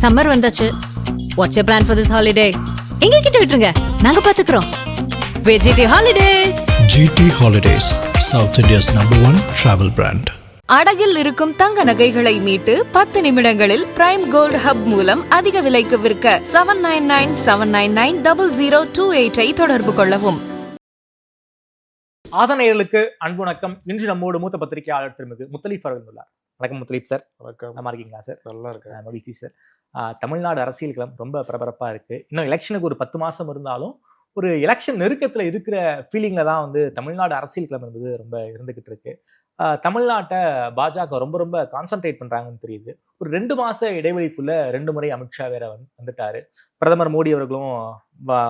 Summer வந்தாச்சு. What's your plan for this holiday? எங்க கிட்ட விட்டுருங்க, நாங்க பாத்துக்கிறோம். VGT Holidays. GT Holidays, South India's #1 travel brand. அடகில் இருக்கும் தங்க நகைகளை மீட்டு 10 நிமிடங்களில் பிரைம் கோல்ட் ஹப் மூலம் அதிக விலைக்கு விற்க 7997990028 தொடர்பு கொள்ளவும். ஆதனையர்களுக்கு அன்பு வணக்கம். இன்று நம்மோடு மூத்த பத்திரிகையாளர் திருமிகு முத்தலீப் அவர்கள் உள்ளார். வணக்கம் முத்தலீப் சார். வணக்கம். நல்லா இருக்கீங்களா சார்? நல்லா இருக்கேன். மகிழ்ச்சி சார். தமிழ்நாடு அரசியல் களம் ரொம்ப பரபரப்பா இருக்கு. இன்னும் எலெக்ஷனுக்கு ஒரு 10 மாசம் இருந்தாலும் ஒரு எலெக்ஷன் நெருக்கத்துல இருக்கிற ஃபீலிங்ல தான் வந்து தமிழ்நாடு அரசியல் களம் என்பது ரொம்ப இருந்துகிட்டு இருக்கு. தமிழ்நாட்டை பாஜக ரொம்ப ரொம்ப கான்சன்ட்ரேட் பண்றாங்கன்னு தெரியுது. ஒரு 2 மாச இடைவெளிக்குள்ள 2 முறை அமித்ஷா வேற வந்துட்டாரு. பிரதமர் மோடி அவர்களும்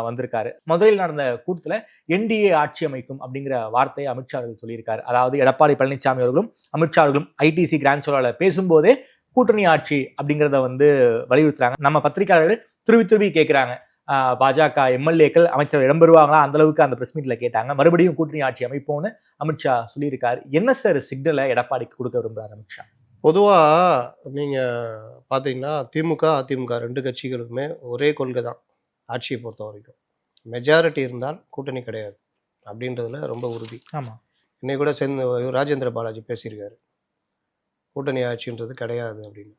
வந்திருக்காரு. முதலில் நடந்த கூட்டத்துல NDA ஆட்சி அமைக்கும் அப்படிங்கிற வார்த்தையை அமித்ஷா அவர்கள் சொல்லியிருக்காரு. அதாவது எடப்பாடி பழனிசாமி அவர்களும் அமித்ஷா அவர்களும் ITC கிராண்ட் சோலால பேசும்போதே கூட்டணி ஆட்சி அப்படிங்கிறத வந்து வலியுறுத்துறாங்க. நம்ம பத்திரிகையாளர்கள் திருவி கேட்கிறாங்க, பாஜக MLAக்கள் அமைச்சர் இடம்பெறுவாங்களா? அந்த அளவுக்கு அந்த பிரஸ் மீட்ல கேட்டாங்க. மறுபடியும் கூட்டணி ஆட்சி அமைப்போம்னு அமித்ஷா சொல்லியிருக்காரு. என்ன சார் சிக்னலை எடப்பாடிக்கு கொடுக்க விரும்புறாரு அமித்ஷா? பொதுவாக நீங்கள் பார்த்தீங்கன்னா திமுக அதிமுக 2 கட்சிகளுக்குமே ஒரே கொள்கை தான். ஆட்சியை பொறுத்த வரைக்கும் மெஜாரிட்டி இருந்தால் கூட்டணி கிடையாது அப்படின்றதுல ரொம்ப உறுதி. ஆமாம். இன்னைக்கு கூட ராஜேந்திர பாலாஜி பேசியிருக்காரு, கூட்டணி ஆட்சின்றது கிடையாது அப்படின்னு.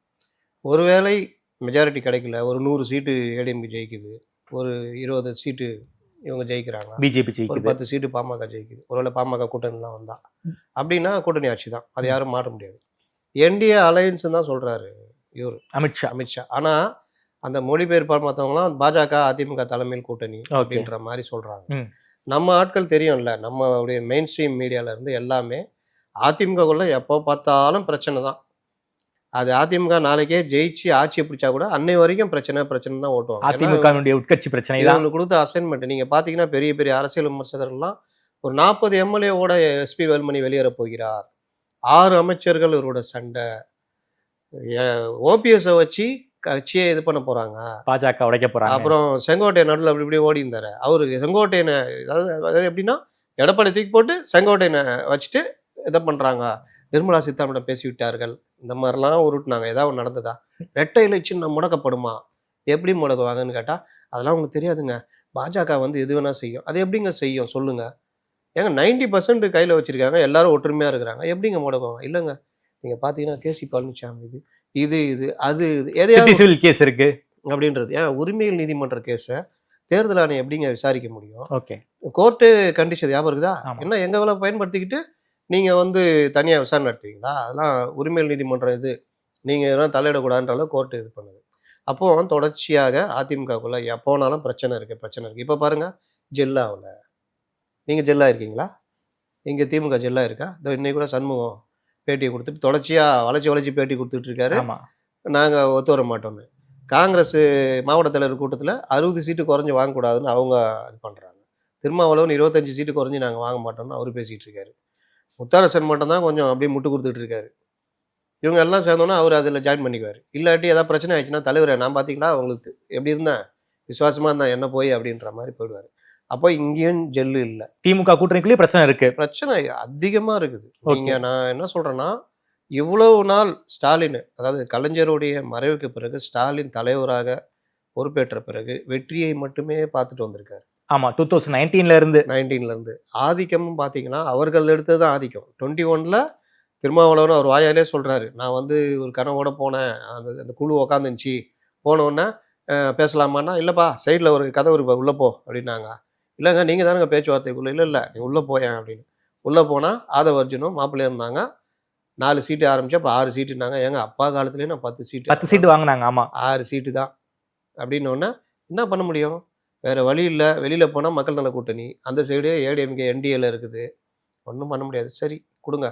ஒருவேளை மெஜாரிட்டி கிடைக்கல, ஒரு 100 சீட்டு ஏடிஎம்கே ஜெயிக்குது, ஒரு 20 சீட்டு இவங்க ஜெயிக்கிறாங்க, பிஜேபி ஒரு ஜெயிக்குது, 10 சீட்டு பாமக ஜெயிக்குது, ஒருவேளை பாமக கூட்டணிலாம் வந்தா அப்படின்னா கூட்டணி ஆட்சி தான். அது யாரும் மாற்ற முடியாது. NDA அலையன்ஸ் தான் சொல்றாரு இவர் அமித்ஷா. ஆனா அந்த மொழிபெயர்ப்பால் மற்றவங்களாம் பாஜக அதிமுக தலைமையில் கூட்டணி அப்படின்ற மாதிரி சொல்றாங்க. நம்ம ஆட்கள் தெரியும்ல, நம்மளுடைய மெயின் ஸ்ட்ரீம் மீடியால இருந்து எல்லாமே அதிமுகக்குள்ள எப்போ பார்த்தாலும் பிரச்சனை தான். அது அதிமுக நாளைக்கே ஜெயிச்சு ஆட்சியை பிடிச்சா கூட அன்னை வரைக்கும் பிரச்சனை தான் ஓட்டுவாங்க. அதிமுக உட்கட்சி பிரச்சனை தான் கொடுத்த அசைன்மெண்ட். நீங்க பாத்தீங்கன்னா பெரிய பெரிய அரசியல் விமர்சகர்கள்லாம் ஒரு 40 MLAவோட SP வேலுமணி வெளியேற போகிறார், 6 அமைச்சர்கள் இவரோட சண்டை, OPS வச்சு கட்சியை இது பண்ண போறாங்க, பாஜக உடைக்க போறாங்க. அப்புறம் செங்கோட்டையன் நடுவில் அப்படி இப்படி ஓடி இருந்தாரு. அவருக்கு செங்கோட்டையனை அதாவது எப்படின்னா எடப்பாடி தூக்கி போட்டு செங்கோட்டையனை வச்சுட்டு இதை பண்றாங்க. நிர்மலா சீதாராமன் பேசிவிட்டார்கள், இந்த மாதிரிலாம் உருட்டுனாங்க. ஏதாவது நடந்ததா? ரெட்டை இலை சின்னம் முடக்கப்படுமா? எப்படி முடக்குவாங்கன்னு கேட்டா அதெல்லாம் உங்களுக்கு தெரியாதுங்க. பாஜக வந்து எது வேணா செய்யும். அது எப்படிங்க செய்யும் சொல்லுங்க? ஏங்க 90% கையில் வச்சிருக்காங்க, எல்லாரும் ஒற்றுமையா இருக்கிறாங்க, எப்படிங்க முடக்குவாங்க? இல்லைங்க, நீங்க பாத்தீங்கன்னா KC பழனிசாமி இது அது எதையாவது கேஸ் இருக்கு அப்படின்றது. ஏன் உரிமைகள் நீதிமன்ற கேஸை தேர்தல் ஆணையம் எப்படிங்க விசாரிக்க முடியும்? ஓகே, கோர்ட்டு கண்டிச்சது ஞாபகம் இருக்குதா? என்ன எங்க வேலை பயன்படுத்திக்கிட்டு நீங்க வந்து தனியா விசாரணை நடத்துவீங்களா? அதெல்லாம் உரிமைகள் நீதிமன்றம் இது, நீங்க இதெல்லாம் தலையிடக்கூடாதுன்ற கோர்ட்டு இது பண்ணுது. அப்போ தொடர்ச்சியாக அதிமுகக்குள்ள எப்போனாலும் பிரச்சனை இருக்கு. இப்போ பாருங்க, ஜெல்லாவில் நீங்க ஜெல்லா இருக்கீங்களா? இங்க திமுக ஜெல்லா இருக்கா? இன்னைக்கு கூட சண்முகம் பேட்டியை கொடுத்துட்டு தொடர்ச்சியா வளைச்சி பேட்டி கொடுத்துட்டு இருக்காரு, நாங்க ஒத்து வர மாட்டோம்னு. காங்கிரஸ் மாவட்ட தலைவர் கூட்டத்தில் 60 சீட்டு குறைஞ்சி வாங்கக்கூடாதுன்னு அவங்க இது பண்றாங்க. திருமாவளவன் 25 சீட்டு குறைஞ்சி நாங்கள் வாங்க மாட்டோம்னு அவர் பேசிட்டு இருக்காரு. முத்தரசன் மட்டும் தான் கொஞ்சம் அப்படியே முட்டு கொடுத்துட்டு இருக்காரு. இவங்க எல்லாம் சேர்ந்தோன்னா அவர் அதில் ஜாயின் பண்ணிக்குவார். இல்லாட்டி ஏதாவது பிரச்சனை ஆயிடுச்சுன்னா தலைவரை நான் பார்த்தீங்களா உங்களுக்கு எப்படி இருந்தேன், விசுவாசமா இருந்தா என்ன போய் அப்படின்ற மாதிரி போயிடுவார். அப்போ இங்கேயும் ஜெல்லு இல்லை. திமுக கூட்டணிக்குள்ளேயே பிரச்சனை அதிகமா இருக்குது. நீங்க நான் என்ன சொல்றேன்னா, இவ்வளவு நாள் ஸ்டாலின், அதாவது கலைஞருடைய மறைவுக்கு பிறகு ஸ்டாலின் தலைவராக பொறுப்பேற்ற பிறகு வெற்றியை மட்டுமே பார்த்துட்டு வந்திருக்காரு. ஆமா, 2019ல இருந்து ஆதிக்கமும் பார்த்தீங்கன்னா அவர்கள் எடுத்தது தான் ஆதிக்கம். 21ல திருமாவளவன் அவர் வாயாலே சொல்றாரு, நான் வந்து ஒரு கனவோட போனேன், அந்த குழு உக்காந்துச்சு, போனோடனே பேசலாமான்னா இல்லப்பா சைடில் ஒரு கதவு உள்ள போ அப்படின்னாங்க. இல்லைங்க நீங்க தானுங்க பேச்சுவார்த்தைக்குள்ள. இல்லை நீ உள்ள போயேன் அப்படின்னு. உள்ள போனா ஆதவ அர்ஜுனும் மாப்பிள்ளையும் இருந்தாங்க. 4 சீட்டு ஆரம்பிச்சு அப்போ 6 சீட்டுனாங்க. ஏங்க அப்பா காலத்துலேயே நான் 10 சீட்டு வாங்கினாங்க. ஆமா, 6 சீட்டு தான் அப்படின்னு ஒன்று என்ன பண்ண முடியும்? வேற வழி இல்லை. வெளியில போனால் மக்கள் நல கூட்டணி, அந்த சைடு ADMK NDAல இருக்குது, ஒன்றும் பண்ண முடியாது. சரி கொடுங்க,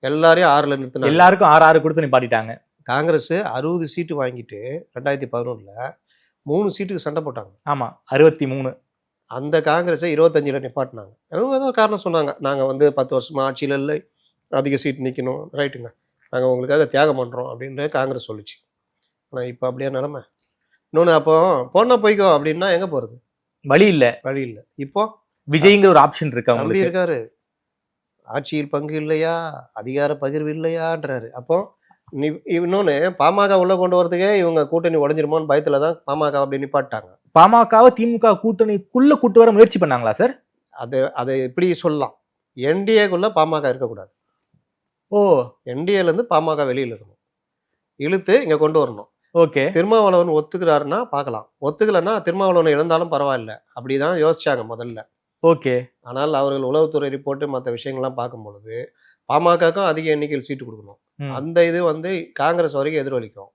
எல்லாரையும் 6ல் நிறுத்தினாங்க. எல்லாருக்கும் 6 கொடுத்து நிப்பாட்டிட்டாங்க. காங்கிரஸ் 60 சீட்டு வாங்கிட்டு 2011ல் 3 சீட்டுக்கு சண்டை போட்டாங்க. ஆமா, 63. அந்த காங்கிரஸை 25ல் நிப்பாட்டினாங்க. அவங்க ஏதோ காரணம் சொன்னாங்க, நாங்கள் வந்து 10 வருஷமா ஆட்சியில் இல்லை, அதிக சீட் நிற்கணும், ரைட்டுங்க, நாங்கள் உங்களுக்காக தியாகம் பண்ணுறோம் அப்படின்னு காங்கிரஸ் சொல்லிச்சு. ஆனால் இப்போ அப்படியே நிலைமை. இன்னொன்று, அப்போ போனால் போய்க்கோ அப்படின்னா எங்கே போகிறது? வழி இல்லை. இப்போ விஜய்ங்கிற ஒரு ஆப்ஷன் இருக்கு, அவங்க இருக்காரு. ஆட்சியில் பங்கு இல்லையா, அதிகார பகிர்வு இல்லையான்றாரு. அப்போ இன்னொன்னு பாமக உள்ள கொண்டு வரதுக்கே இவங்க கூட்டணி உடஞ்சிருமோன்னு பயத்துல தான் பாமக அப்படி நிப்பாட்டாங்க. பாமகவை திமுக கூட்டணிக்குள்ள கூட்டு வர முயற்சி பண்ணாங்களா சார்? அதை இப்படி சொல்லலாம், என்டிஏக்குள்ள பாமக இருக்கக்கூடாது. ஓ, என்டிஏல இருந்து பாமக வெளியில இருக்கணும், இழுத்து இங்க கொண்டு வரணும். ஓகே. திருமாவளவன் ஒத்துக்கிறாருன்னா பார்க்கலாம், ஒத்துக்கலைன்னா திருமாவளவன் இழந்தாலும் பரவாயில்ல, அப்படிதான் யோசிச்சாங்க முதல்ல. ஓகே. ஆனால் அவர்கள் உளவுத்துறை ரிப்போர்ட்டு மற்ற விஷயங்கள்லாம் பார்க்கும் பொழுது பாமகக்கும் அதிக எண்ணிக்கையில் சீட்டு கொடுக்கணும். அந்த இது வந்து காங்கிரஸ் வரைக்கும் எதிரொலிக்கும்.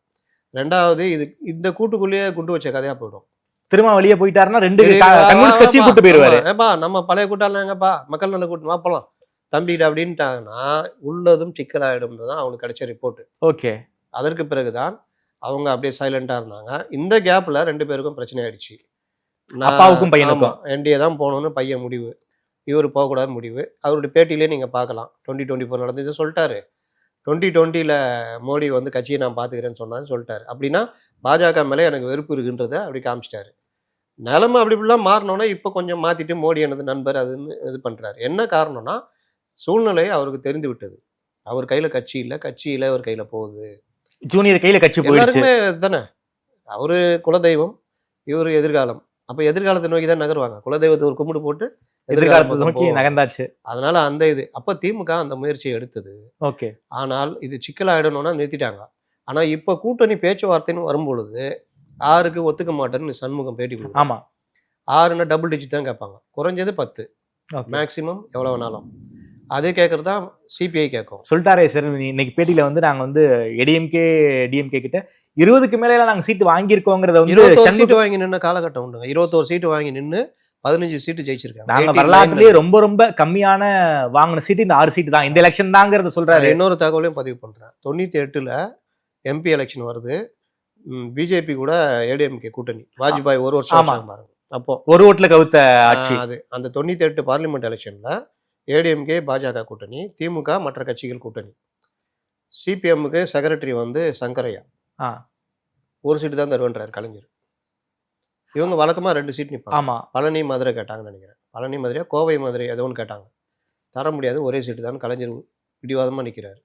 ரெண்டாவது, இது இந்த கூட்டுக்குள்ளேயே குண்டு வச்ச கதையா போயிடும். திரும்ப வெளியே போயிட்டாருன்னா 2 கம்யூனிஸ்ட் கட்சியும் கூட்டு போயிருவாரு. ஏப்பா நம்ம பழைய கூட்டாளம் எங்கப்பா, மக்கள் நல்ல கூட்டம் வாப்பலாம் தம்பிக்கிட்ட அப்படின்ட்டாங்கன்னா உள்ளதும் சிக்கலாயிடும்ன்றதான் அவனுக்கு கிடைச்ச ரிப்போர்ட். ஓகே. அதற்கு பிறகுதான் அவங்க அப்படியே சைலண்டா இருந்தாங்க. இந்த கேப்ல 2 பேருக்கும் பிரச்சனை ஆயிடுச்சு. அப்பாவுக்கும் பையனுக்கும். என்டிஏ தான் போகணும்னு பையன் முடிவு, இவர் போகக்கூடாது முடிவு. அவருடைய பேட்டியிலே நீங்க பார்க்கலாம், 2024 நடந்தது சொல்லிட்டாரு. 2020 மோடி வந்து கட்சியை நான் பார்த்துக்கிறேன்னு சொன்னான்னு சொல்லிட்டாரு. அப்படின்னா பாஜக மேலே எனக்கு வெறுப்பு இருக்குன்றதை அப்படி காமிச்சிட்டாரு. நிலைமை அப்படி இப்படிலாம் மாறினோன்னா இப்போ கொஞ்சம் மாற்றிட்டு மோடி எனது நண்பர் அதுன்னு இது பண்ணுறாரு. என்ன காரணம்னா சூழ்நிலை அவருக்கு தெரிந்து விட்டது. அவர் கையில் கட்சி இல்லை, கட்சியில் அவர் கையில் போகுது, ஜூனியர் கையில் கட்சி போயிடுச்சு. எல்லாருமே தானே. அவரு குலதெய்வம், இவர் எதிர்காலம். அப்போ எதிர்காலத்தை நோக்கி தான் நகருவாங்க. குலதெய்வத்தை ஒரு கும்பிடு போட்டு எதிர்காலத்தை நோக்கி நகர்ந்தாச்சு. அதனால அந்த இது அப்போ திமுக அந்த முயற்சியை எடுத்தது. ஓகே. ஆனால் இது சிக்கலாயிடணும்னா நிறுத்திட்டாங்க. ஆனால் இப்போ கூட்டணி பேச்சுவார்த்தைன்னு வரும்பொழுது 6க்கு ஒத்துக்க மாட்டேன்னு சண்முகம் பேட்டி கொடுக்கும். ஆமா, 6ன்னா டபுள் டிஜிட் தான் கேட்பாங்க, குறைஞ்சது 10, மேக்சிமம் எவ்வளோ வேணாலும். அதே கேட்கறது தான் சிபிஐ கேட்கும். சொல்லிட்டாரே சார் இன்னைக்கு பேட்டியில வந்து நாங்க வந்து ஏடிஎம்கே டிஎம்கே கிட்ட 20க்கு மேல நாங்க சீட்டு வாங்கியிருக்கோங்கிறத வந்து 21 சீட்டு வாங்கி நின்ன காலகட்டம் உண்டுங்க. 21 சீட்டு வாங்கி நின்று 15 சீட்டு ஜெயிச்சிருக்காங்க. நாங்க வரலாற்றுலயே ரொம்ப ரொம்ப கம்மியான வாங்கின சீட்டு இந்த 6 சீட்டு தான், இந்த எலெக்ஷன் தாங்கிறத சொல்றாரு. இன்னொரு தகவலையும் பதிவு பண்றேன். 98ல் எம்பி எலெக்ஷன் வருது, பிஜேபி கூட ஏடிஎம்கே கூட்டணி, வாஜ்பாய் 1 வருஷம் பாருங்க. அப்போ ஒரு ஓட்டுல கவுத்த ஆட்சி. அது அந்த 98 பார்லிமெண்ட் எலெக்ஷன்ல ஏடிஎம்கே பாஜக கூட்டணி, திமுக மற்ற கட்சிகள் கூட்டணி. சிபிஎம்முக்கு செக்ரட்டரி வந்து சங்கரையா, 1 சீட்டு தான் தருவன்றாரு கலைஞர். இவங்க வழக்கமா 2 சீட் நிற்பாங்க. ஆமா, பழனி மதுரை கேட்டாங்கன்னு நினைக்கிறேன். பழனி மதுரையா கோவை மதுரை ஏதோ ஒன்று கேட்டாங்க, தர முடியாது, ஒரே சீட்டு தான் கலைஞர் பிடிவாதமாக நிற்கிறாரு.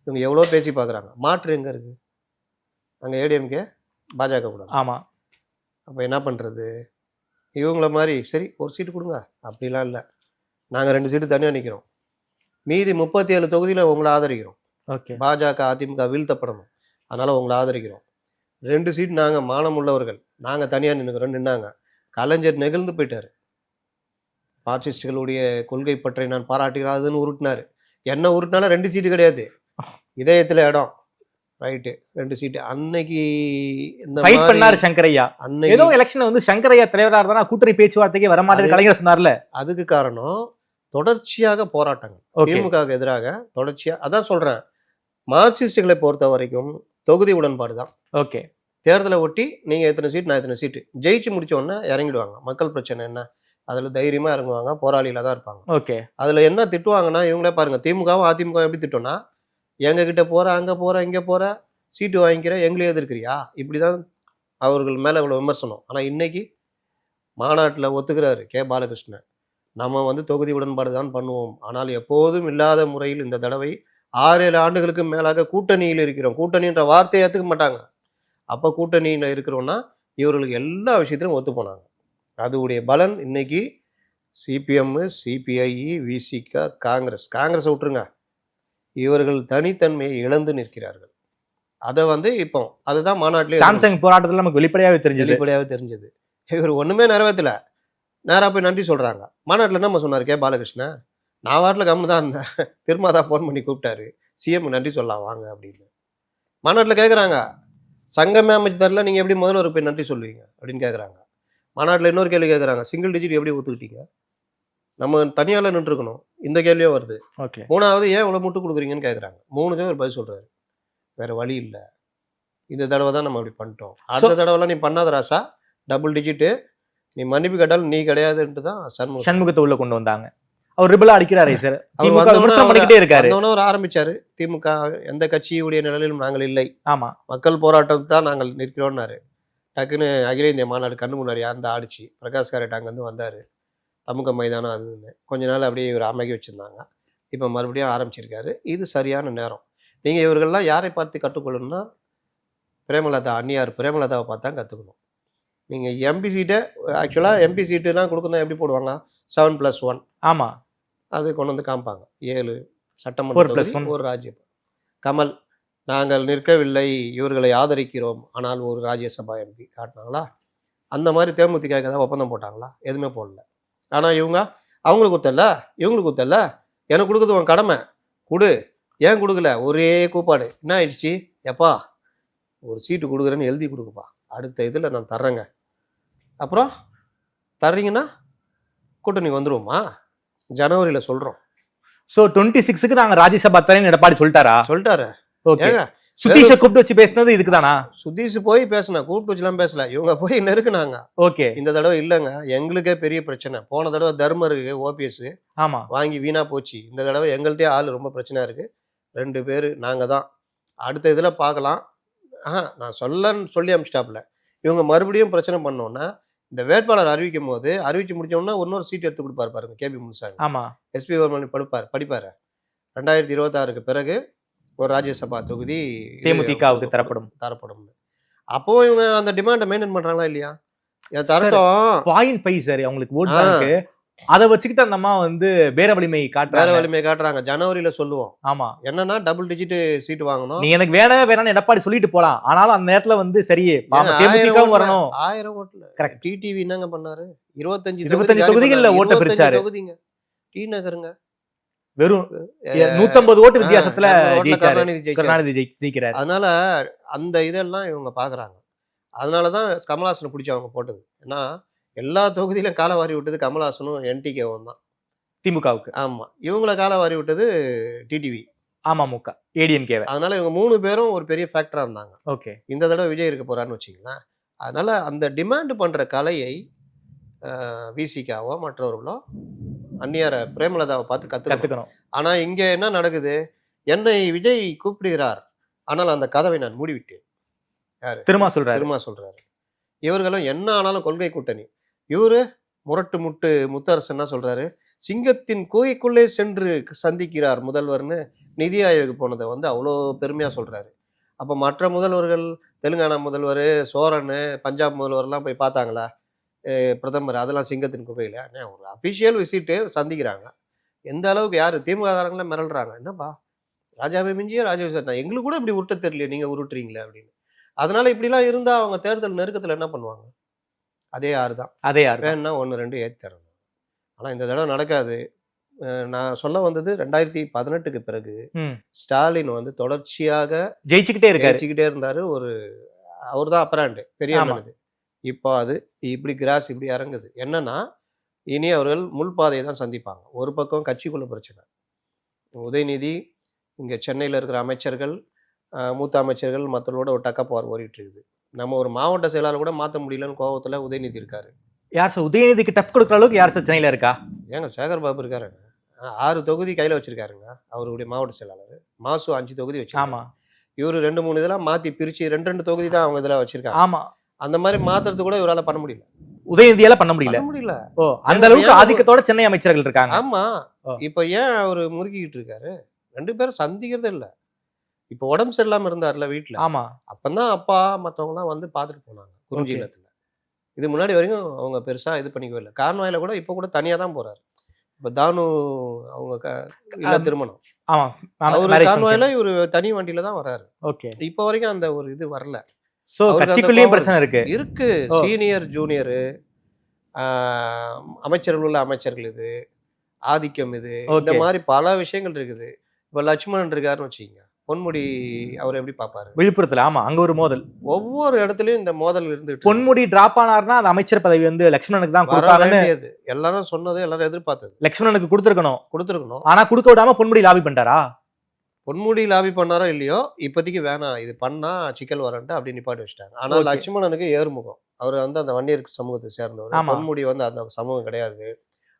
இவங்க எவ்வளோ பேசி பார்க்குறாங்க, மாற்று எங்கே இருக்கு அங்கே ஏடிஎம்கே பாஜக கூட. ஆமா. அப்போ என்ன பண்ணுறது, இவங்கள மாதிரி சரி 1 சீட்டு கொடுங்க அப்படிலாம் இல்லை, நாங்கள் 2 சீட்டு தனியாக நிற்கிறோம், மீதி 37 தொகுதியில் உங்களை ஆதரிக்கிறோம். ஓகே. பாஜக அதிமுக வீழ்த்தப்படணும், அதனால் உங்களை ஆதரிக்கிறோம். 2 சீட் நாங்கள் மானம் உள்ளவர்கள், நாங்கள் தனியாக நின்னாங்க. கலைஞர் நெகிழ்ந்து போயிட்டார். மார்க்சிஸ்டுகளுடைய கொள்கை பற்றி நான் பாராட்டுகிறேன் அதுன்னு உருட்டினார். என்ன உருட்டினாலும் 2 சீட்டு கிடையாது, இதயத்தில் இடம், ரைட்டு 2 சீட்டு. அன்னைக்கு இந்த ஃபைட் பண்ணாரு சங்கரையா. ஏதோ எலெக்ஷன் வந்து சங்கரையா தலைவரா இருந்தா கூட்டணி பேச்சுவார்த்தைக்கே வர மாட்டேன்னு கலைஞர் சொன்னார்ல. அதுக்கு காரணம் தொடர்ச்சியாக போராட்டங்கள் திமுகவுக்கு எதிராக தொடர்ச்சியாக. அதான் சொல்றேன், மார்க்சிஸ்டுகளை பொறுத்த வரைக்கும் தொகுதி உடன்பாடு தான். ஓகே. தேர்தலை ஒட்டி நீங்க எத்தனை சீட் நான் எத்தனை சீட்டு ஜெயிச்சு முடிச்ச உடனே இறங்கிடுவாங்க. மக்கள் பிரச்சனை என்ன, அதுல தைரியமா இறங்குவாங்க, போராளியில தான் இருப்பாங்க. ஓகே. அதுல என்ன திட்டுவாங்கன்னா இவங்களே பாருங்க, திமுகவும் அதிமுக எப்படி திட்டோம்னா, எங்க கிட்ட போற, அங்க போற, இங்க போற, சீட்டு வாங்கிக்கிற, எங்களே எதிர்க்கிறியா, இப்படிதான் அவர்கள் மேல இவ்வளவு விமர்சனம். ஆனா இன்னைக்கு மாநாட்டில் ஒத்துக்கிறாரு கே பாலகிருஷ்ணன், நம்ம வந்து தொகுதி உடன்பாடு தான் பண்ணுவோம், ஆனால் எப்போதும் இல்லாத முறையில் இந்த தடவை 6-7 ஆண்டுகளுக்கு மேலாக கூட்டணியில் இருக்கிறோம். கூட்டணின்ற வார்த்தையை ஏற்றுக்க மாட்டாங்க. அப்போ கூட்டணியில் இருக்கிறோன்னா இவர்களுக்கு எல்லா விஷயத்திலும் ஒத்து போனாங்க. அதுடைய பலன் இன்னைக்கு சிபிஎம், சிபிஐ, விசிக, காங்கிரஸ் விட்டுருங்க, இவர்கள் தனித்தன்மையை இழந்து நிற்கிறார்கள். அதை வந்து இப்போ அதுதான் மாநாட்டிலே சாம்சங் போராட்டத்தில் நமக்கு வெளிப்படையாகவே தெரிஞ்சது. இவர் ஒன்றுமே நிறைவேற்றல, நேராக போய் நன்றி சொல்கிறாங்க. மாநாட்டில் என்னம்மா சொன்னார் கே பாலகிருஷ்ணன், நான் வாட்டில் கம்னு தான் இருந்தேன், திரும்ப தான் ஃபோன் பண்ணி கூப்பிட்டாரு, சிஎம் நன்றி சொல்லலாம் வாங்க அப்படின்னு. மாநாட்டில் கேட்குறாங்க, சங்கமே அமைச்சு தரல, நீங்கள் எப்படி முதல்வர் போய் நன்றி சொல்லுவீங்க அப்படின்னு கேட்குறாங்க. மாநாட்டில் இன்னொரு கேள்வி கேட்குறாங்க, சிங்கிள் டிஜிட் எப்படி ஒத்துக்கிட்டீங்க, நம்ம தனியால் நின்றுருக்கணும், இந்த கேள்வியும் வருது. ஓகே. 3வது ஏன் இவ்வளோ முட்டு கொடுக்குறீங்கன்னு கேட்குறாங்க. 3தையும் ஒரு பதில் சொல்கிறாரு, வேறு வழி இல்லை, இந்த தடவை தான் நம்ம அப்படி பண்ணிட்டோம், அடுத்த தடவைலாம் நீ பண்ணாத ராசா, டபுள் டிஜிட்டு, நீ மன்னிப்பு கேட்டாலும் நீ கிடையாதுன்ட்டு தான் சண்முகத்தை உள்ள கொண்டு வந்தாங்க. அவர் ரிபலா அடிக்கிறாரே சார், பண்ணிக்கிட்டே இருக்காரு. அவர் ஆரம்பிச்சாரு, திமுக எந்த கட்சியுடைய நிலையிலும் நாங்கள் இல்லை, ஆமா மக்கள் போராட்டம் தான் நாங்கள் நிற்கிறோம்னாரு. டக்குன்னு அகில இந்திய மாநாடு கண்ணு முன்னாடி அந்த ஆடிச்சு, பிரகாஷ் காரட் அங்கேருந்து வந்தார், தமுக மைதானம் அதுன்னு கொஞ்ச நாள் அப்படியே இவர் அமைக்க வச்சுருந்தாங்க. இப்போ மறுபடியும் ஆரம்பிச்சிருக்காரு. இது சரியான நேரம். நீங்க இவர்கள்லாம் யாரை பார்த்து கற்றுக்கொள்ளணும்னா பிரேமலதா அன்னியார் பிரேமலதாவை பார்த்து தான் கற்றுக்கணும். நீங்கள் எம்பி சீட்டை ஆக்சுவலாக எம்பி சீட்டுலாம் கொடுக்கணும் எப்படி போடுவாங்க 7+1 ஆமா அது கொண்டு வந்து காமிப்பாங்க 7 4+1. சட்டமன்ற ஒரு ராஜ்யம். கமல் நாங்கள் நிற்கவில்லை இவர்களை ஆதரிக்கிறோம் ஆனால் ஒரு ராஜ்யசபா எம்பி காட்டினாங்களா? அந்த மாதிரி தேமுதிக ஏதாவது ஒப்பந்தம் போட்டாங்களா? எதுவுமே போடல. ஆனால் இவங்க அவங்களுக்கு கொடுத்தல இவங்களுக்கு கொடுத்தல எனக்கு கொடுக்குறது உன் கடமை கொடு, ஏன் கொடுக்கல? ஒரே கூப்பாடு. என்ன ஆயிடுச்சு? எப்பா ஒரு சீட்டு கொடுக்குறேன்னு எழுதி கொடுக்குப்பா, அடுத்த இதில் நான் தர்றேங்க. அப்புறம் தர்றீங்கன்னா கூட்டணி வந்துருவோமா? ஜனவரியில் சொல்கிறோம். சோ 26க்கு நாங்க ராஜ்யசபா தரேன்னு எடப்பாடி சொல்லிட்டாரு. ஓகே, ஏங்க சுதீஷை கூப்பிட்டு வச்சு பேசினது இதுக்குதானா? சுதீஷ் போய் பேசினா, கூப்பிட்டு வச்சுலாம் பேசல, இவங்க போய் நெருக்குனாங்க. ஓகே, இந்த தடவை இல்லைங்க, எங்களுக்கே பெரிய பிரச்சனை. போன தடவை தர்மருக்கு ஓபிஎஸ் ஆமா வாங்கி வீணா போச்சு. இந்த தடவை எங்கள்கிட்டயே ஆள் ரொம்ப பிரச்சனை இருக்கு. 2 பேர் நாங்கள் தான். அடுத்த இதில் பார்க்கலாம். நான் சொல்லி அமிச்சிட்டாப்புல. இவங்க மறுபடியும் பிரச்சனை பண்ணோன்னா இந்த வேட்பாளர் அறிவிக்கும் போது அறிவிச்சு முடிச்சோம்னா இன்னொரு சீட் எடுத்து கொடுப்பாரு பாருங்க கேபி முனுசாமி. ஆமா, எஸ்பி வர்மன் படிப்பாரு. 2026க்கு பிறகு ஒரு ராஜ்யசபா தொகுதி தேமுதிகவுக்கு தரப்படும். அப்போ இவங்க அந்த டிமாண்டை மெயின்டைன் பண்றாங்களா இல்லையா? தரட்டும். 0.5 சார் அவங்களுக்கு ஓட் பேங்க். அதை வச்சுக்கிட்டு அந்த அம்மா வந்து வேற வலிமை காட்டுறாங்க. ஜனவரியில சொல்லுவோம். ஆமா, என்னன்னா டபுள் டிஜிட் சீட் வாங்கணும். நீ எனக்கு வேணாம்னு எடப்பாடி சொல்லிட்டு போலாம். ஆனாலும் அந்த நேரத்துல வந்து சரியே தேமுதிகவும் வரணும். 1000 ஓட்டுல கரெக்ட். டிடிவி என்னங்க பண்ணாரு? 25 தொகுதிகள்ல ஓட்ட பிரிச்சாரு. டி நகருங்க வெறும் 150 ஓட்டு வித்தியாசத்துல கருணாநிதி ஜெயிக்கிறார். அதனால அந்த இதெல்லாம் இவங்க பாக்குறாங்க. அதனாலதான் கமல்ஹாசனை பிடிச்சி அவங்க போட்டது. ஏன்னா எல்லா தொகுதியிலும் காலவாரி விட்டது கமல்ஹாசனும் என்டிகேவும் தான் திமுகவுக்கு. ஆமா, இவங்கள காலவாரி விட்டது டிடிவி, அமமுக, ஏடிஎம்கே. அதனால இவங்க 3 பேரும் ஒரு பெரிய ஃபேக்டரா இருந்தாங்க. ஓகே, இந்த தடவை விஜய் இருக்க போறான்னு வச்சுக்கலாம். அதனால அந்த டிமாண்ட் பண்ற கலையை விசிகாவோ மற்றவர்களோ அந்நியார பிரேமலதாவை பார்த்து கத்துக்கணும். ஆனா இங்க என்ன நடக்குது? என்னை விஜய் கூப்பிடுகிறார், ஆனால் அந்த கதவை நான் மூடிவிட்டேன். யாரு திரும்ப சொல்றாரு. இவர்களும் என்ன ஆனாலும் கொள்கை கூட்டணி. இவரு முத்தரசு என்ன சொல்றாரு? சிங்கத்தின் குகைக்குள்ளே சென்று சந்திக்கிறார் முதல்வர்னு நிதி ஆயோக் போனதை வந்து அவ்வளோ பெருமையா சொல்றாரு. அப்போ மற்ற முதல்வர்கள், தெலுங்கானா முதல்வர், சோரன், பஞ்சாப் முதல்வர்லாம் போய் பார்த்தாங்களா பிரதமர்? அதெல்லாம் சிங்கத்தின் குகையில ஒரு அஃபிஷியல் விசிட்டு சந்திக்கிறாங்க. எந்த அளவுக்கு யாரு திமுககாரங்களாம் மிரள்றாங்க. என்னப்பா ராஜாவை மிஞ்சியே ராஜா எங்களுக்கு கூட இப்படி உருட்ட தெரியல, நீங்க உருட்டுறீங்களே அப்படின்னு. அதனால இப்படிலாம் இருந்தா அவங்க தேர்தல் நெருக்கத்துல என்ன பண்ணுவாங்க? அதே யாரு வேணா 1-2 ஏற்றி தரணும். ஆனா இந்த தடவை நடக்காது. நான் சொல்ல வந்தது 2018க்கு பிறகு ஸ்டாலின் வந்து தொடர்ச்சியாக ஜெயிச்சுக்கிட்டே இருந்தாரு. அவர் தான் அப்பராண்டு பெரிய அண்ணனுக்கு. இப்போ அது இப்படி கிராஸ் இப்படி இறங்குது. என்னன்னா இனி அவர்கள் முள்பாதையை தான் சந்திப்பாங்க. ஒரு பக்கம் கட்சிக்குள்ள பிரச்சனை, உதயநிதி இங்க சென்னையில் இருக்கிற அமைச்சர்கள், மூத்த அமைச்சர்கள் மற்றவர்களோட ஒரு டக்கப்பார் ஓடிட்டு இருக்குது. நம்ம ஒரு மாவட்ட செயலாளர் கூட மாற்ற முடியலன்னு கோபத்துல உதயநிதி இருக்காரு. யார் சார் உதயநிதிக்கு டஃப் கொடுக்குற அளவுக்கு யார் சார் சென்னையில இருக்கா? ஏங்க சேகர் பாபு இருக்காருங்க, 6 தொகுதி கையில வச்சிருக்காருங்க அவருடைய மாவட்ட செயலாளர். மாசு 5 தொகுதி வச்சிருக்காங்க. இவரு 2-3 இதெல்லாம் மாத்தி பிரிச்சு 2 தொகுதி தான் அவங்க இதுல வச்சிருக்காங்க. ஆமா, அந்த மாதிரி மாத்துறது கூட இவரால பண்ண முடியல. உதயநிதியால பண்ண முடியல. ஓ, அந்த அளவுக்கு ஆதிக்கத்தோட சென்னை அமைச்சர்கள் இருக்காங்க. ஆமா, இப்ப ஏன் அவரு முறுக்கிட்டு இருக்காரு? 2 பேரும் சந்திக்கிறதே இல்ல. இப்ப உடம்பு சரியில்லாம இருந்தாருல வீட்டுல. ஆமா, அப்பதான் அப்பா மத்தவங்க எல்லாம் வந்து பாத்துட்டு போனாங்க குறிஞ்சிலத்துல. இது முன்னாடி வரைக்கும் அவங்க பெருசா இது பண்ணிக்கவே இல்லை. கான்வாயில கூட இப்ப கூட தனியா தான் போறாரு. இப்ப தானு அவங்க திருமணம், அவரு கான்வாயில இவரு தனி வண்டியில தான் வராரு. ஓகே, இப்ப வரைக்கும் அந்த ஒரு இது வரல. சோ கட்சிக்குள்ளேயும் பிரச்சனை இருக்கு. சீனியர் ஜூனியர் அமைச்சர்கள் உள்ள அமைச்சர்கள் இது ஆதிக்கம், இது இந்த மாதிரி பல விஷயங்கள் இருக்குது. இப்ப லட்சுமணன் இருக்காருன்னு வச்சுக்கோங்க, பொன்முடி அவர் எப்படி பாப்பாரு விழுப்புரத்துல? ஆமா, அங்க ஒரு மோதல். ஒவ்வொரு இடத்துலயும் இந்த மோதல் இருந்துட்டு. பொன்முடி டிராப் ஆனார்னா அந்த அமைச்சர் பதவி வந்து லட்சுமணனுக்கு தான் கொடுப்பாங்கன்னு எல்லாரும் சொன்னது, எல்லாரும் எதிர்பார்த்தது. லட்சுமணனுக்கு கொடுத்துருக்கணும். ஆனா கொடுக்க விடாம பொன்முடி லாபி பண்ணிட்டாரா? பொன்முடி லாபி பண்ணாரோ இல்லையோ, இப்போதைக்கு வேணாம், இது பண்ணா சிக்கல் வரன்ட்டு அப்படி நிப்பாட்டி வச்சிட்டாங்க. ஆனா லட்சுமணனுக்கு ஏறுமுகம். அவர் வந்து அந்த வன்னியர் சமூகத்தை சேர்ந்தவர். பொன்முடி வந்து அந்த சமூகம் கிடையாது.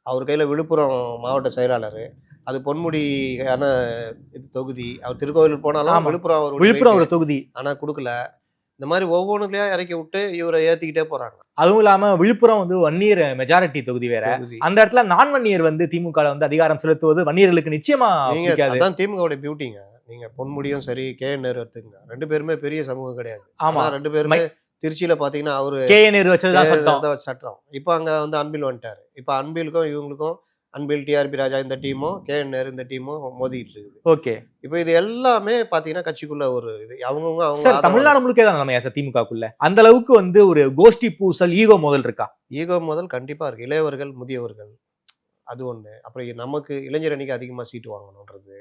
அவர் கையில விழுப்புரம் மாவட்ட செயலாளர். அது பொன்முடியான இது தொகுதி. அவர் திருக்கோவில் போனாலும் விழுப்புரம் ஒரு தொகுதி. ஆனா கொடுக்கல. இந்த மாதிரி ஒவ்வொன்றுலயா இறக்கி விட்டு இவரை ஏத்திக்கிட்டே போறாங்க. அதுவும் இல்லாம விழுப்புரம் வந்து வன்னியர் மெஜாரிட்டி தொகுதி வேற. அந்த இடத்துல நான் வன்னியர் வந்து திமுக வந்து அதிகாரம் செலுத்துவது வன்னியர்களுக்கு நிச்சயமா அதான் திமுகவுடைய பியூட்டிங்க. நீங்க பொன்முடியும் சரி KN நேரு எடுத்துங்க, 2 பேருமே பெரிய சமூகம் கிடையாது. ஆமா. ஆனா 2 பேருமே திருச்சியில பாத்தீங்கன்னா அவரு KN நேரு வச்சதுதான் சட்டம். சட்டம். இப்ப அங்க வந்து அன்பில் வந்துட்டாரு. இப்ப அன்பிலுக்கும் இவங்களுக்கும் அன்பில் TRP ராஜா இந்த டீமும் KN நேரு இந்த டீமும் மோதிட்டு இருக்குது. ஓகே. இப்ப இது எல்லாமே பாத்தீங்கன்னா கட்சிக்குள்ள ஒரு இது அவங்கவுங்க அவங்க சார் தமிழ்நாடு முழுக்க தான் நம்ம சார் திமுகக்குள்ள அந்த அளவுக்கு வந்து ஒரு கோஷ்டி பூசல் ஈகோ மோதல் இருக்கா? ஈகோ முதல் கண்டிப்பா இருக்கு. இளையவர்கள் முதியவர்கள் அது ஒண்ணு. அப்புறம் நமக்கு இளைஞர் அணிக்கு அதிகமா சீட்டு வாங்கணும்ன்றது.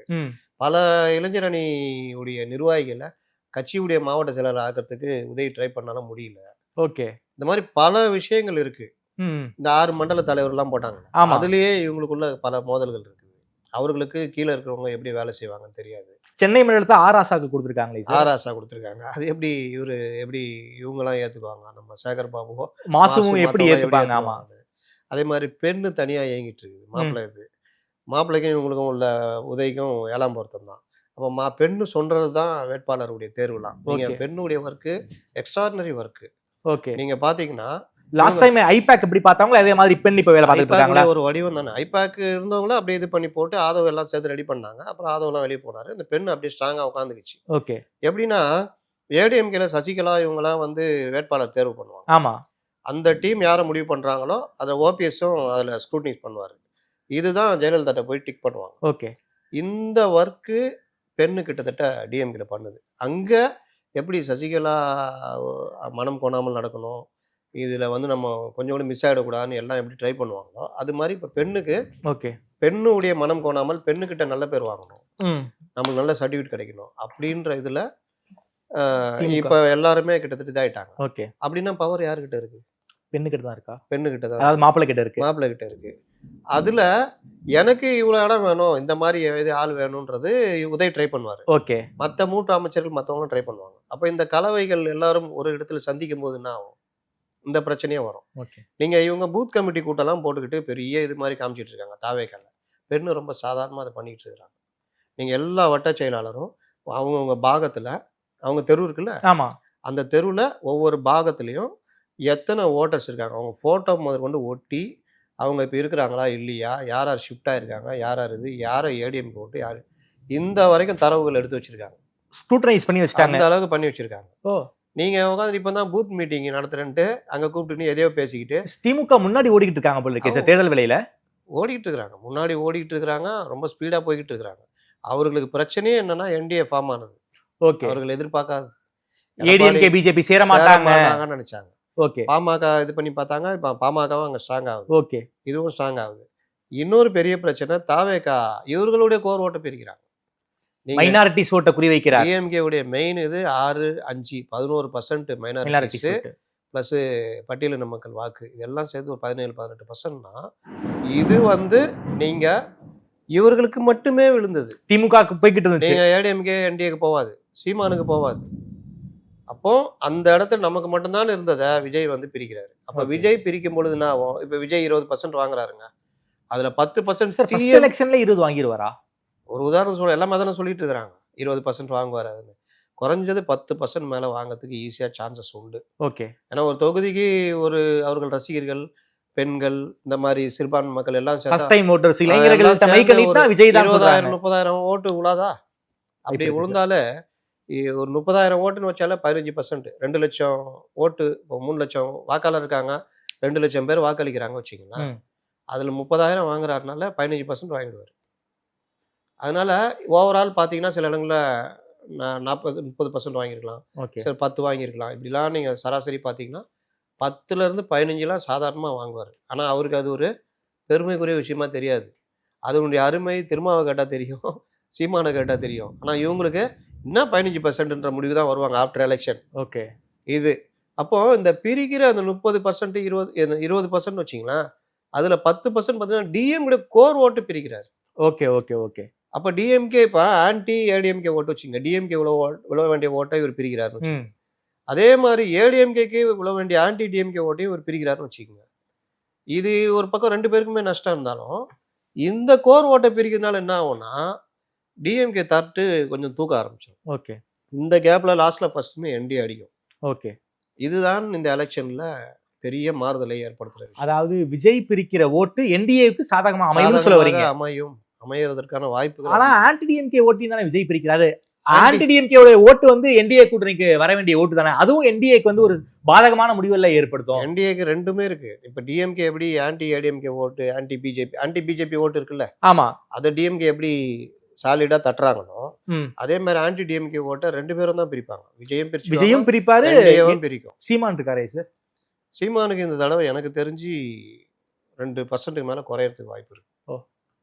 பல இளைஞர் அணியுடைய நிர்வாகிகளை கட்சியுடைய மாவட்ட செயலாளர் ஆக்கிறதுக்கு உதவி ட்ரை பண்ணாலும் முடியல. ஓகே. இந்த மாதிரி பல விஷயங்கள் இருக்கு. இந்த 6 மண்டல தலைவர் எல்லாம் போட்டாங்க. அதுலயே இவங்களுக்குள்ள பல மோதல்கள் இருக்கு. அவர்களுக்கு கீழே இருக்கிறவங்க எப்படி வேலை செய்வாங்கன்னு தெரியாது. சென்னை மண்டலத்தை ஆராசாக்கு கொடுத்துருக்காங்களே சார். ஆராசா கொடுத்துருக்காங்க. அது எப்படி எப்படி இவங்க எல்லாம் ஏத்துக்குவாங்க? நம்ம சேகர் பாபுவோ மாசுவும் எப்படி ஏத்துப்பாங்க? ஆமா. அதே மாதிரி பெண்ணு தனியா இயங்கிட்டு இருக்குது. மாப்பிள்ளை இது மாப்பிள்ளைக்கும் இவங்களுக்கும் உள்ள உதவிக்கும் 7ஆம் பொருத்தம் தான். அப்போ பெண்ணு சொல்றது தான் வேட்பாளருடைய தேர்வுலாம். நீங்க பெண்ணுடைய ஒர்க்கு எக்ஸ்ட்ராடினரி ஒர்க்கு. ஓகே. நீங்க பாத்தீங்கன்னா லாஸ்ட் டைம் ஐபேக் எப்படி பார்த்தாங்களோ அதே மாதிரி பெண் இப்ப வேலை பார்த்துட்டு இருக்காங்களா? ஒரு வடிவம் தானே. ஐபேக் இருந்தவங்களும் அப்படியே இது பண்ணி போட்டு ஆதவ எல்லாம் சேர்த்து ரெடி பண்ணாங்க. அப்புறம் ஆதவெல்லாம் வெளியே போனாரு. இந்த பெண் அப்படியே ஸ்ட்ராங்கா உட்காந்துக்குச்சு. ஓகே. எப்படின்னா ஏடிஎம்கேல சசிகலா இவங்கெல்லாம் வந்து வேட்பாளர் தேர்வு பண்ணுவாங்க. ஆமா. அந்த டீம் யாரை முடிவு பண்றாங்களோ அதை ஓபிஎஸும் அதுல ஸ்க்ரூட்னிஸ் பண்ணுவாரு. இதுதான் ஜெயலலிதா போய் டிக் பண்ணுவாங்க. ஓகே. இந்த ஒர்க்கு பெண்ணு கிட்டத்தட்ட டிஎம்கேல பண்ணுது. அங்க எப்படி சசிகலா மனம் கோணாமல் நடக்கணும், இதுல வந்து நம்ம கொஞ்சம் கூட மிஸ் ஆகிடக்கூடாதுன்னு எல்லாம் எப்படி ட்ரை பண்ணுவாங்களோ அது மாதிரி இப்போ பெண்ணுக்கு பெண்ணுடைய மனம் கோணாமல் பெண்ணுக்கிட்ட நல்ல பேர் வாங்கணும், நமக்கு நல்ல சர்டிஃபிகேட் கிடைக்கணும் அப்படின்ற இதுல இப்ப எல்லாருமே கிட்டத்தட்ட இதாயிட்டாங்க. ஓகே. அப்படின்னா பவர் யாருக்கிட்ட இருக்கு? பெண்ணுக்கிட்ட தான் இருக்கா? பெண்ணுக்கிட்ட தான். அதாவது மாப்பிள்ளை கிட்ட இருக்கு. மாப்பிள்ளை கிட்ட இருக்கு. அதுல எனக்கு இவ்வளவு இடம் வேணும், இந்த மாதிரி இது ஆள் வேணும்ன்றது உதய் ட்ரை பண்ணுவாரு. ஓகே. மற்ற 3 அமைச்சர்கள் மற்றவங்களும் ட்ரை பண்ணுவாங்க. அப்ப இந்த கலவைகள் எல்லாரும் ஒரு இடத்துல சந்திக்கும் போது என்ன ஆகும்? இந்த பிரச்சனையே வரும். ஓகே. நீங்க இவங்க பூத் கமிட்டி கூட்டம்லாம் போட்டுக்கிட்டு பெரிய இது மாதிரி காமிச்சிட்டு இருக்காங்க. தாவேக்கால பெண்ணு ரொம்ப சாதாரணமா அதை பண்ணிட்டு இருக்காங்க. நீங்க எல்லா வட்ட செயலாளரும் அவங்கவுங்க பாகத்துல அவங்க தெரு இருக்குல்ல, ஆமா, அந்த தெருவுல ஒவ்வொரு பாகத்திலையும் எத்தனை ஓட்டர்ஸ் இருக்காங்க அவங்க போட்டோ முதல் கொண்டு ஒட்டி அவங்க இப்போ இருக்கிறாங்களா இல்லையா, யார் யார் ஷிஃப்ட் ஆயிருக்காங்க, யார் யார் இது, யாரை ஏடிஎம் ஓட்டு யாரு, இந்த வரைக்கும் தரவுகள் எடுத்து வச்சிருக்காங்க. ஸ்க்ரூட்டனைஸ் பண்ணி வச்சிட்டாங்க. அந்த அளவுக்கு பண்ணி வச்சிருக்காங்க. ஓ, நீங்க உட்காந்து இப்போ தான் பூத் மீட்டிங் நடத்துறேன்ட்டு அங்க கூப்பிட்டு எதையோ பேசிக்கிட்டு திமுக முன்னாடி ஓடிக்கிட்டு இருக்காங்க போல இருக்கு சார். தேர்தல் வேளையில ஓடிக்கிட்டு இருக்கிறாங்க, முன்னாடி ஓடிக்கிட்டு இருக்கிறாங்க, ரொம்ப ஸ்பீடா போய்கிட்டு இருக்கிறாங்க. அவர்களுக்கு பிரச்சனையே என்னன்னா என்டிஏ ஃபார்ம் ஆனது. ஓகே. அவர்கள் எதிர்பார்க்காது ஏடிஎம்கே பிஜேபி சேர மாட்டாங்கன்னு நினைச்சாங்க. ஓகே. பாமக இது பண்ணி பார்த்தாங்க, இப்போ பாமகவும் அங்கே ஸ்ட்ராங் ஆகுது. ஓகே. இதுவும் ஸ்ட்ராங் ஆகுது. இன்னொரு பெரிய பிரச்சனை தாவேகா இவர்களுடைய கோர் ஓட்டை பிரிக்கிறாங்க. மைனாரிட்டிஸ் ஓட்டை குறி வைக்கிறாங்க. டிஎம்கே உடைய மெயின் இது 6, 5, 11% மைனாரிட்டிஸ் பிளஸ் பட்டியலின மக்கள் வாக்கு இதெல்லாம் சேர்த்து ஒரு 17-18%னா இது வந்து நீங்க இவர்களுக்கு மட்டுமே விழுந்தது. திமுக போய்கிட்டு இருந்துச்சு. நீங்க ஏடிஎம்கே என்டிஏக்கு போவாது, சீமானுக்கு போவாது. அப்போ அந்த இடத்துல நமக்கு மட்டும்தான் இருந்ததை விஜய் வந்து பிரிக்கிறாரு. அப்ப விஜய் பிரிக்கும் பொழுது என்ன ஆகும்? இப்ப விஜய் 20% வாங்குறாருங்க, அதுல 10% எலெக்ஷன்ல 20 வாங்கிடுவாரா? ஒரு உதாரணம் சொல்ல எல்லாமே தானே சொல்லிட்டு இருக்கிறாங்க 20% வாங்குவாரு. அதுன்னு குறைஞ்சது 10% மேல வாங்கறதுக்கு ஈஸியா சான்சஸ் உண்டு. ஓகே. ஏன்னா ஒரு தொகுதிக்கு ஒரு அவர்கள் ரசிகர்கள், பெண்கள், இந்த மாதிரி சிறுபான்மை மக்கள் எல்லாம் 20,000-30,000 ஓட்டு உழாதா? அப்படி உழுந்தாலே ஒரு 30,000 ஓட்டுன்னு வச்சாலே 15%, 2 லட்சம் ஓட்டு. இப்போ 3 லட்சம் வாக்காளர் இருக்காங்க, 2 லட்சம் பேர் வாக்களிக்கிறாங்க வச்சுக்கோங்களேன். அதுல 30,000 வாங்குறாருனால 15% வாங்கிடுவார். அதனால ஓவரால் பார்த்தீங்கன்னா சில இடங்களில் 40-30% வாங்கியிருக்கலாம், சரி 10 வாங்கியிருக்கலாம். இப்படிலாம் நீங்கள் சராசரி பார்த்தீங்கன்னா 10லேருந்து 15 சாதாரணமாக வாங்குவார். ஆனால் அவருக்கு அது ஒரு பெருமைக்குரிய விஷயமா தெரியாது. அதனுடைய அருமை திருமாவை கேட்டால் தெரியும், சீமானை கேட்டால் தெரியும். ஆனால் இவங்களுக்கு இன்னும் 15%ன்ற முடிவு தான் வருவாங்க ஆஃப்டர் எலெக்ஷன். ஓகே. இது அப்போ இந்த பிரிக்கிற அந்த 30%, 20% வச்சிங்களேன், அதில் 10% பார்த்தீங்கன்னா டிஎம்கே கோர் ஓட்டு பிரிக்கிறார். Okay okay okay. அப்போ டிஎம்கே இப்போ ஆன்டி ஏடிஎம்கே ஓட்டு வச்சுங்க, டிஎம்கே விழ வேண்டிய ஓட்டை இவர் பிரிக்கிறாருன்னு வச்சுக்கோங்க. அதே மாதிரி ஏடிஎம்கேக்கு விழ வேண்டிய ஆன்டி டிஎம்கே ஓட்டையும் இவர் பிரிக்கிறாருன்னு வச்சுக்கோங்க. இது ஒரு பக்கம் 2 பேருக்குமே நஷ்டம் இருந்தாலும் இந்த கோர் ஓட்டை பிரிக்கிறதுனால என்ன ஆகும்னா டிஎம்கே தட்டு கொஞ்சம் தூக்க ஆரம்பிச்சிடும். ஓகே. இந்த கேப்ல லாஸ்ட்ல ஃபர்ஸ்ட்மே என்டி அடிக்கும். ஓகே. இதுதான் இந்த எலெக்ஷன்ல பெரிய மாறுதலை ஏற்படுத்துறது. அதாவது விஜய் பிரிக்கிற ஓட்டு என்டிஏக்கு சாதகமா அமையும் சொல்ல வரீங்க. அமைவதற்கான வாய்ப்புகள் ஆனா ஆன்டி டிஎம்கே ஓட்டி தானே விஜய் பிரிக்கிறாரு. ஆன்டி டிஎம்கே ஓட்டு வந்து என்டிஏ கூட்டணிக்கு வர வேண்டிய ஓட்டு தானே. அதுவும் என்டிஏக்கு வந்து ஒரு பாதகமான முடிவுகளை ஏற்படுத்தும். என்டிஏக்கு ரெண்டுமே இருக்கு. இப்ப டிஎம்கே எப்படி ஆன்டி ஏடிஎம்கே ஓட்டு, ஆன்டி பிஜேபி ஓட்டு இருக்குல்ல, ஆமா, அதை டிஎம்கே எப்படி சாலிடா தட்டுறாங்களோ ம். அதே மாதிரி ஆன்டி டிஎம்கே ஓட்டை 2 பேரும் தான் பிரிப்பாங்க. விஜயும் பிரிப்பாரு, பிரிக்கும். சீமான் இருக்காரே சார். சீமானுக்கு இந்த தடவை எனக்கு தெரிஞ்சு 2% மேல குறையறதுக்கு வாய்ப்பு இருக்கு. ஓ.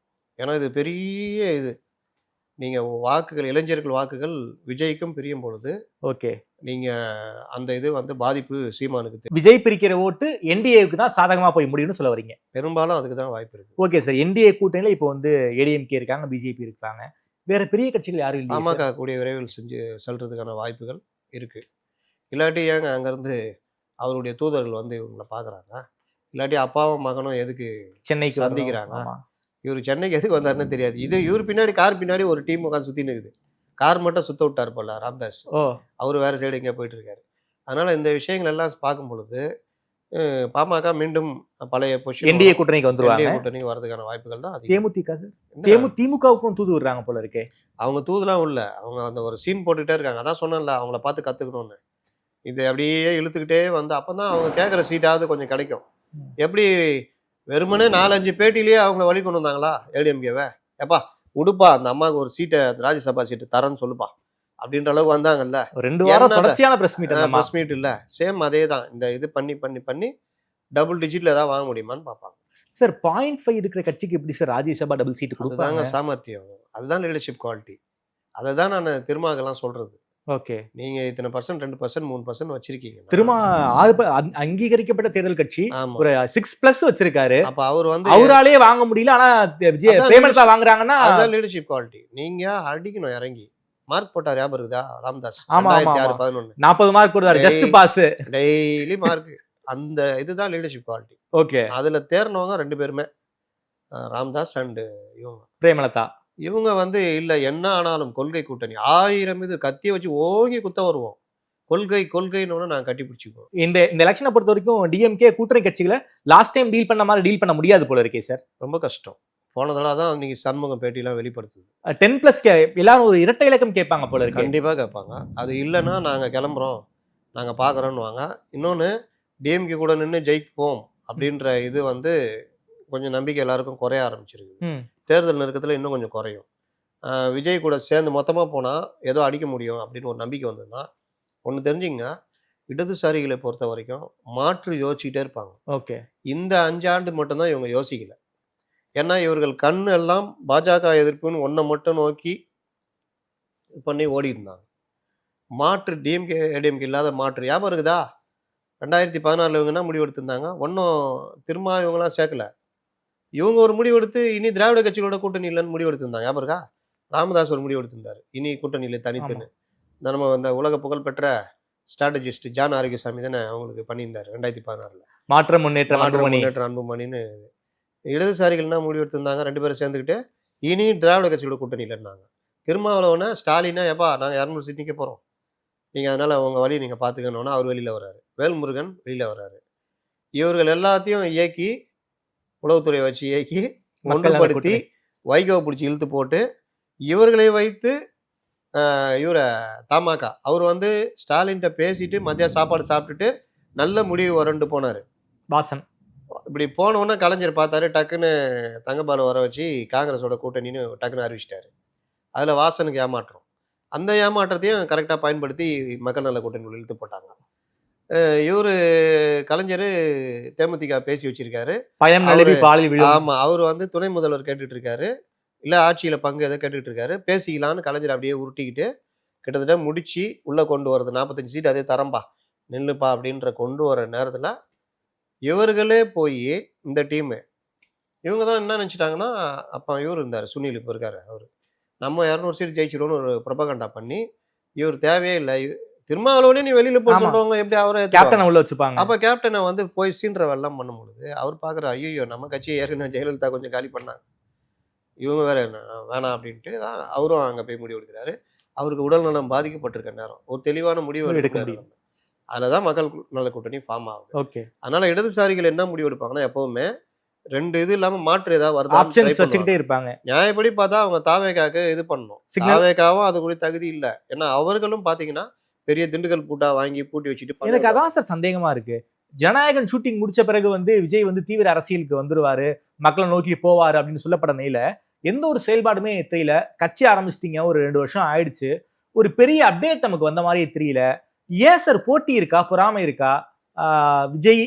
ஏன்னா இது பெரிய இது, நீங்க வாக்குகள், இளைஞர்கள் வாக்குகள் விஜய்க்கும் பிரியும் பொழுது ஓகே, நீங்க அந்த இது வந்து பாதிப்பு சீமானுக்கு விஜய் பிரிக்கிற ஓட்டு என்டிஏக்கு தான் சாதகமா போய் முடியும்னு சொல்ல வரீங்க. பெரும்பாலும் அதுக்கு தான் வாய்ப்பு இருக்கு. ஓகே சார், என்டிஏ கூட்டணியில இப்போ வந்து ஏடிஎம்கே இருக்காங்க, பிஜேபி இருக்காங்க, வேற பெரிய கட்சிகள் யாரும் இல்லை. பாமக கூடிய விரைவில் செல்றதுக்கான வாய்ப்புகள் இருக்கு. இல்லாட்டி ஏங்க அங்கேருந்து அவருடைய தூதர்கள் வந்து இவங்களை பார்க்குறாங்க, இல்லாட்டி அப்பாவும் மகனும் எதுக்கு சென்னைக்கு சந்திக்கிறாங்க. இவர் சென்னைக்கு எதுக்கு வந்தாருன்னு தெரியாது. இது இவர் பின்னாடி கார் பின்னாடி ஒரு டீம் உட்காந்து சுற்றி நிற்குது. கார் மட்டும் சுத்த விட்டார் போல ராம்தாஸ். அவர் வேற சைடு எங்கேயா போயிட்டு இருக்காரு. அதனால இந்த விஷயங்கள் எல்லாம் பார்க்கும் பொழுது பாமக மீண்டும் பழைய பொசிஷன் என்டிஏ கூட்டணிக்கு வந்துருவாங்க. கூட்டணிக்கு வரதுக்கான வாய்ப்புகள் தான். தேமுதிக சார், திமுகவுக்கும் தூது விடுறாங்க போல இருக்கே. அவங்க தூதுலாம் இல்ல, அவங்க அந்த ஒரு சீன் போட்டுக்கிட்டே இருக்காங்க. அதான் சொன்னேன்ல, அவங்கள பார்த்து கத்துக்கணும்னு. இது அப்படியே இழுத்துக்கிட்டே வந்து அப்பதான் அவங்க கேட்குற சீட்டாவது கொஞ்சம் கிடைக்கும். எப்படி வெறுமனே 4-5 பேட்டிலேயே அவங்க வழி கொண்டு வந்தாங்களா ஏடிஎம்கேவை? எப்பா உடுப்பா அந்த அம்மாவுக்கு ஒரு சீட்டை, ராஜ்யசபா சீட்டு தரேன்னு சொல்லுப்பா அப்படின்ற அளவுக்கு வந்தாங்கல்ல. 2 வாரம் தொடர்ச்சியான பிரஸ் மீட் இல்ல, சேம் அதே தான். இந்த இது பண்ணி டபுள் டிஜிட்ல ஏதாவது வாங்க முடியுமான்னு பார்ப்பாங்க. சார் 0.5 இருக்கிற கட்சிக்கு எப்படி சார் ராஜ்யசபா டபுள் சீட் கொடுத்தாங்க? அதுதாங்க சாமர்த்தியம், அதுதான் லீடர்ஷிப் குவாலிட்டி. அதை தான் நான் திருமாகலாம் சொல்றது. ஓகே, நீங்க இத்தனை %, 2%, 3% வச்சிருக்கீங்க. திருமா அங்கீகரிக்கப்பட்ட தேர்தல் கட்சி ஒரு 6+ வச்சிருக்காரு. அப்ப அவர் வந்து அவராலே வாங்க முடியல, ஆனா பிரேமலதா வாங்குறாங்கன்னா அதுதான் லீடர்ஷிப் குவாலிட்டி. நீங்க அடிக்கணும் இறங்கி. மார்க் போட்டார், ஞாபகம் இருக்குதா ராம்தாஸ்? 2006-11 40 மார்க் போடுறாரு, ஜஸ்ட் பாஸ், டெய்லி மார்க். அந்த இதுதான் லீடர்ஷிப் குவாலிட்டி. ஓகே, அதுல தேர்னவங்க 2 பேருமே, ராம்தாஸ் அண்ட் இவங்க பிரேமலதா. இவங்க வந்து இல்ல என்ன ஆனாலும் கொள்கை கூட்டணி 1000 இது கத்திய வச்சு ஓங்கி குத்த வருவோம். கொள்கைன்னு நான் கட்டி பிடிச்சிக்குவோம். இந்த எலெக்ஷனை பொறுத்த வரைக்கும் டிஎம்கே கூட்டணி கட்சிகளை லாஸ்ட் டைம் டீல் பண்ண மாதிரி டீல் பண்ண முடியாது போல இருக்கே சார். ரொம்ப கஷ்டம். போன தடவை தான் நீங்க சண்முகம் பேட்டிலாம் வெளிப்படுத்துது. 10+ எல்லாரும் ஒரு இரட்டை இலக்கம் கேட்பாங்க போல இருக்கு. கண்டிப்பா கேட்பாங்க. அது இல்லைன்னா நாங்க கிளம்புறோம், நாங்க பாக்குறோம்னு வாங்க. இன்னொன்னு டிஎம்கே கூட நின்று ஜெயிப்போம் அப்படின்ற இது வந்து கொஞ்சம் நம்பிக்கை எல்லாருக்கும் குறைய ஆரம்பிச்சிருக்கு. தேர்தல் நெருக்கத்தில் இன்னும் கொஞ்சம் குறையும். விஜய் கூட சேர்ந்து மொத்தமாக போனால் ஏதோ அடிக்க முடியும் அப்படின்னு ஒரு நம்பிக்கை வந்ததுன்னா, ஒன்று தெரிஞ்சுங்க, இடதுசாரிகளை பொறுத்த வரைக்கும் மாற்று யோசிச்சுட்டே இருப்பாங்க. ஓகே, இந்த 5 ஆண்டு மட்டும்தான் இவங்க யோசிக்கல. ஏன்னா இவர்கள் கண் எல்லாம் பாஜக எதிர்ப்புன்னு ஒன்றை மட்டும் நோக்கி பண்ணி ஓடி இருந்தாங்க. மாற்று டிஎம்கே ஏடிஎம்கே இல்லாத மாற்று ஞாபகம் இருக்குதா? 2016 இவங்கன்னா முடிவெடுத்திருந்தாங்க. ஒன்றும் திரும்ப இவங்களாம் சேர்க்கல. இவங்க ஒரு முடிவெடுத்து இனி திராவிட கட்சிகளோட கூட்டணி இல்லைன்னு முடிவெடுத்திருந்தாங்க. ஞாபகம் இருக்கா? ராமதாஸ் ஒரு முடிவெடுத்திருந்தாரு, இனி கூட்டணி இல்லை தனித்துன்னு. நம்ம அந்த உலக புகழ்பெற்ற ஸ்ட்ராட்டஜிஸ்ட் ஜான் ஆரோக்கியசாமி தானே அவங்களுக்கு பண்ணியிருந்தாரு 2016. மாற்றம் முன்னேற்றம் அன்புமணின்னு இடதுசாரிகள்னா முடிவெடுத்திருந்தாங்க. 2 பேரும் சேர்ந்துக்கிட்டு இனி திராவிட கட்சியோட கூட்டணி இல்லைன்னாங்க. திருமாவளவனை ஸ்டாலினா எப்பா நாங்கள் 200 சீட் நிற்க போகிறோம், நீங்கள் அதனால் உங்கள் வழி நீங்கள் பார்த்துக்கணுன்னா அவர் வெளியில் வர்றாரு. வேல்முருகன் வெளியில் வர்றாரு. இவர்கள் எல்லாத்தையும் இயக்கி, உளவுத்துறை வச்சு இயக்கி ஒன்றுபடுத்தி வைகோவை பிடிச்சி இழுத்து போட்டு இவர்களை வைத்து இவரை தமாக அவர் வந்து ஸ்டாலின்கிட்ட பேசிட்டு மதிய சாப்பாடு சாப்பிட்டுட்டு நல்ல முடிவு வரண்டு போனார். வாசன் இப்படி போனோன்னே கலைஞர் பார்த்தாரு, டக்குன்னு தங்கபாலை வர வச்சு காங்கிரஸோட கூட்டணின்னு டக்குன்னு அறிவிச்சிட்டாரு. அதில் வாசனுக்கு ஏமாற்றம். அந்த ஏமாற்றத்தையும் கரெக்டாக பயன்படுத்தி மக்கள் நல கூட்டணி இழுத்து போட்டாங்க. இவரு கலைஞர் தேமுதிக பேசி வச்சிருக்காரு. ஆமா, அவர் வந்து துணை முதல்வர் கேட்டுட்டு இருக்காரு, இல்ல ஆட்சியில பங்கு எதை கேட்டுட்டு இருக்காரு. பேசிக்கலான்னு கலைஞர் அப்படியே உருட்டிக்கிட்டு கிட்டத்தட்ட முடிச்சு உள்ள கொண்டு வரது 45 சீட் அதே தரம்பா நில்லுப்பா அப்படின்ற கொண்டு வர நேரத்துல இவர்களே போய் இந்த டீமு இவங்க தான் என்ன நினைச்சிட்டாங்கன்னா, அப்ப இவர் இருந்தாரு சுனில், இப்ப இருக்காரு அவரு, நம்ம 200 சீட் ஜெயிச்சிடுவோம்னு ஒரு ப்ரொபகண்டா பண்ணி இவர் தேவையே இல்லை, திருமாவளவனே நீ வெளியில போய் சொல்றவங்க எப்படி அவரை கேப்டனை உள்ள வச்சுப்பாங்க. அப்ப கேப்டனை வந்து போய் சீன்ற வெள்ளம் பண்ணும் பொழுது அவர் பாக்குற, ஐயோ நம்ம கட்சியை ஏற்கனவே ஜெயலலிதா கொஞ்சம் காலி பண்ணாங்க, இவங்க வேற என்ன வேணாம் அப்படின்ட்டு தான் அவரும் அங்க போய் முடிவு எடுக்கிறாரு. அவருக்கு உடல் நலம் பாதிக்கப்பட்டிருக்க நேரம் ஒரு தெளிவான முடிவு எடுக்க முடியும். அதுலதான் மக்கள் நல கூட்டணி ஃபார்ம் ஆகுது. ஓகே, அதனால இடதுசாரிகள் என்ன முடிவு எடுப்பாங்கன்னா, எப்பவுமே 2 இது இல்லாம மாற்று ஏதாவது வருதா ஆப்ஷன்ஸ் வச்சுக்கிட்டே இருப்பாங்க. நியாயப்படி பார்த்தா அவங்க தாவேக்காக்கு இது பண்ணணும். Signal- தாவேக்காவும் அதுக்குரிய தகுதி இல்ல. ஏன்னா அவர்களும் பாத்தீங்கன்னா பெரிய திண்டுக்கல் பூட்டா வாங்கி பூட்டி வச்சுட்டு எனக்கு அதான் சார் சந்தேகமா இருக்கு. ஜனநாயகன் ஷூட்டிங் முடிச்ச பிறகு விஜய் தீவிர அரசியலுக்கு வந்துருவாரு, மக்களை நோக்கி போவாரு அப்படின்னு சொல்லப்பட நிலையில எந்த ஒரு செயல்பாடுமே தெரியல. கட்சி ஆரம்பிச்சிட்டீங்க, ஒரு 2 வருஷம் ஆயிடுச்சு, ஒரு பெரிய அப்டேட் நமக்கு வந்த மாதிரியே தெரியல. ஏன் சார் போட்டி இருக்கா, பொறாமை இருக்கா? விஜய்,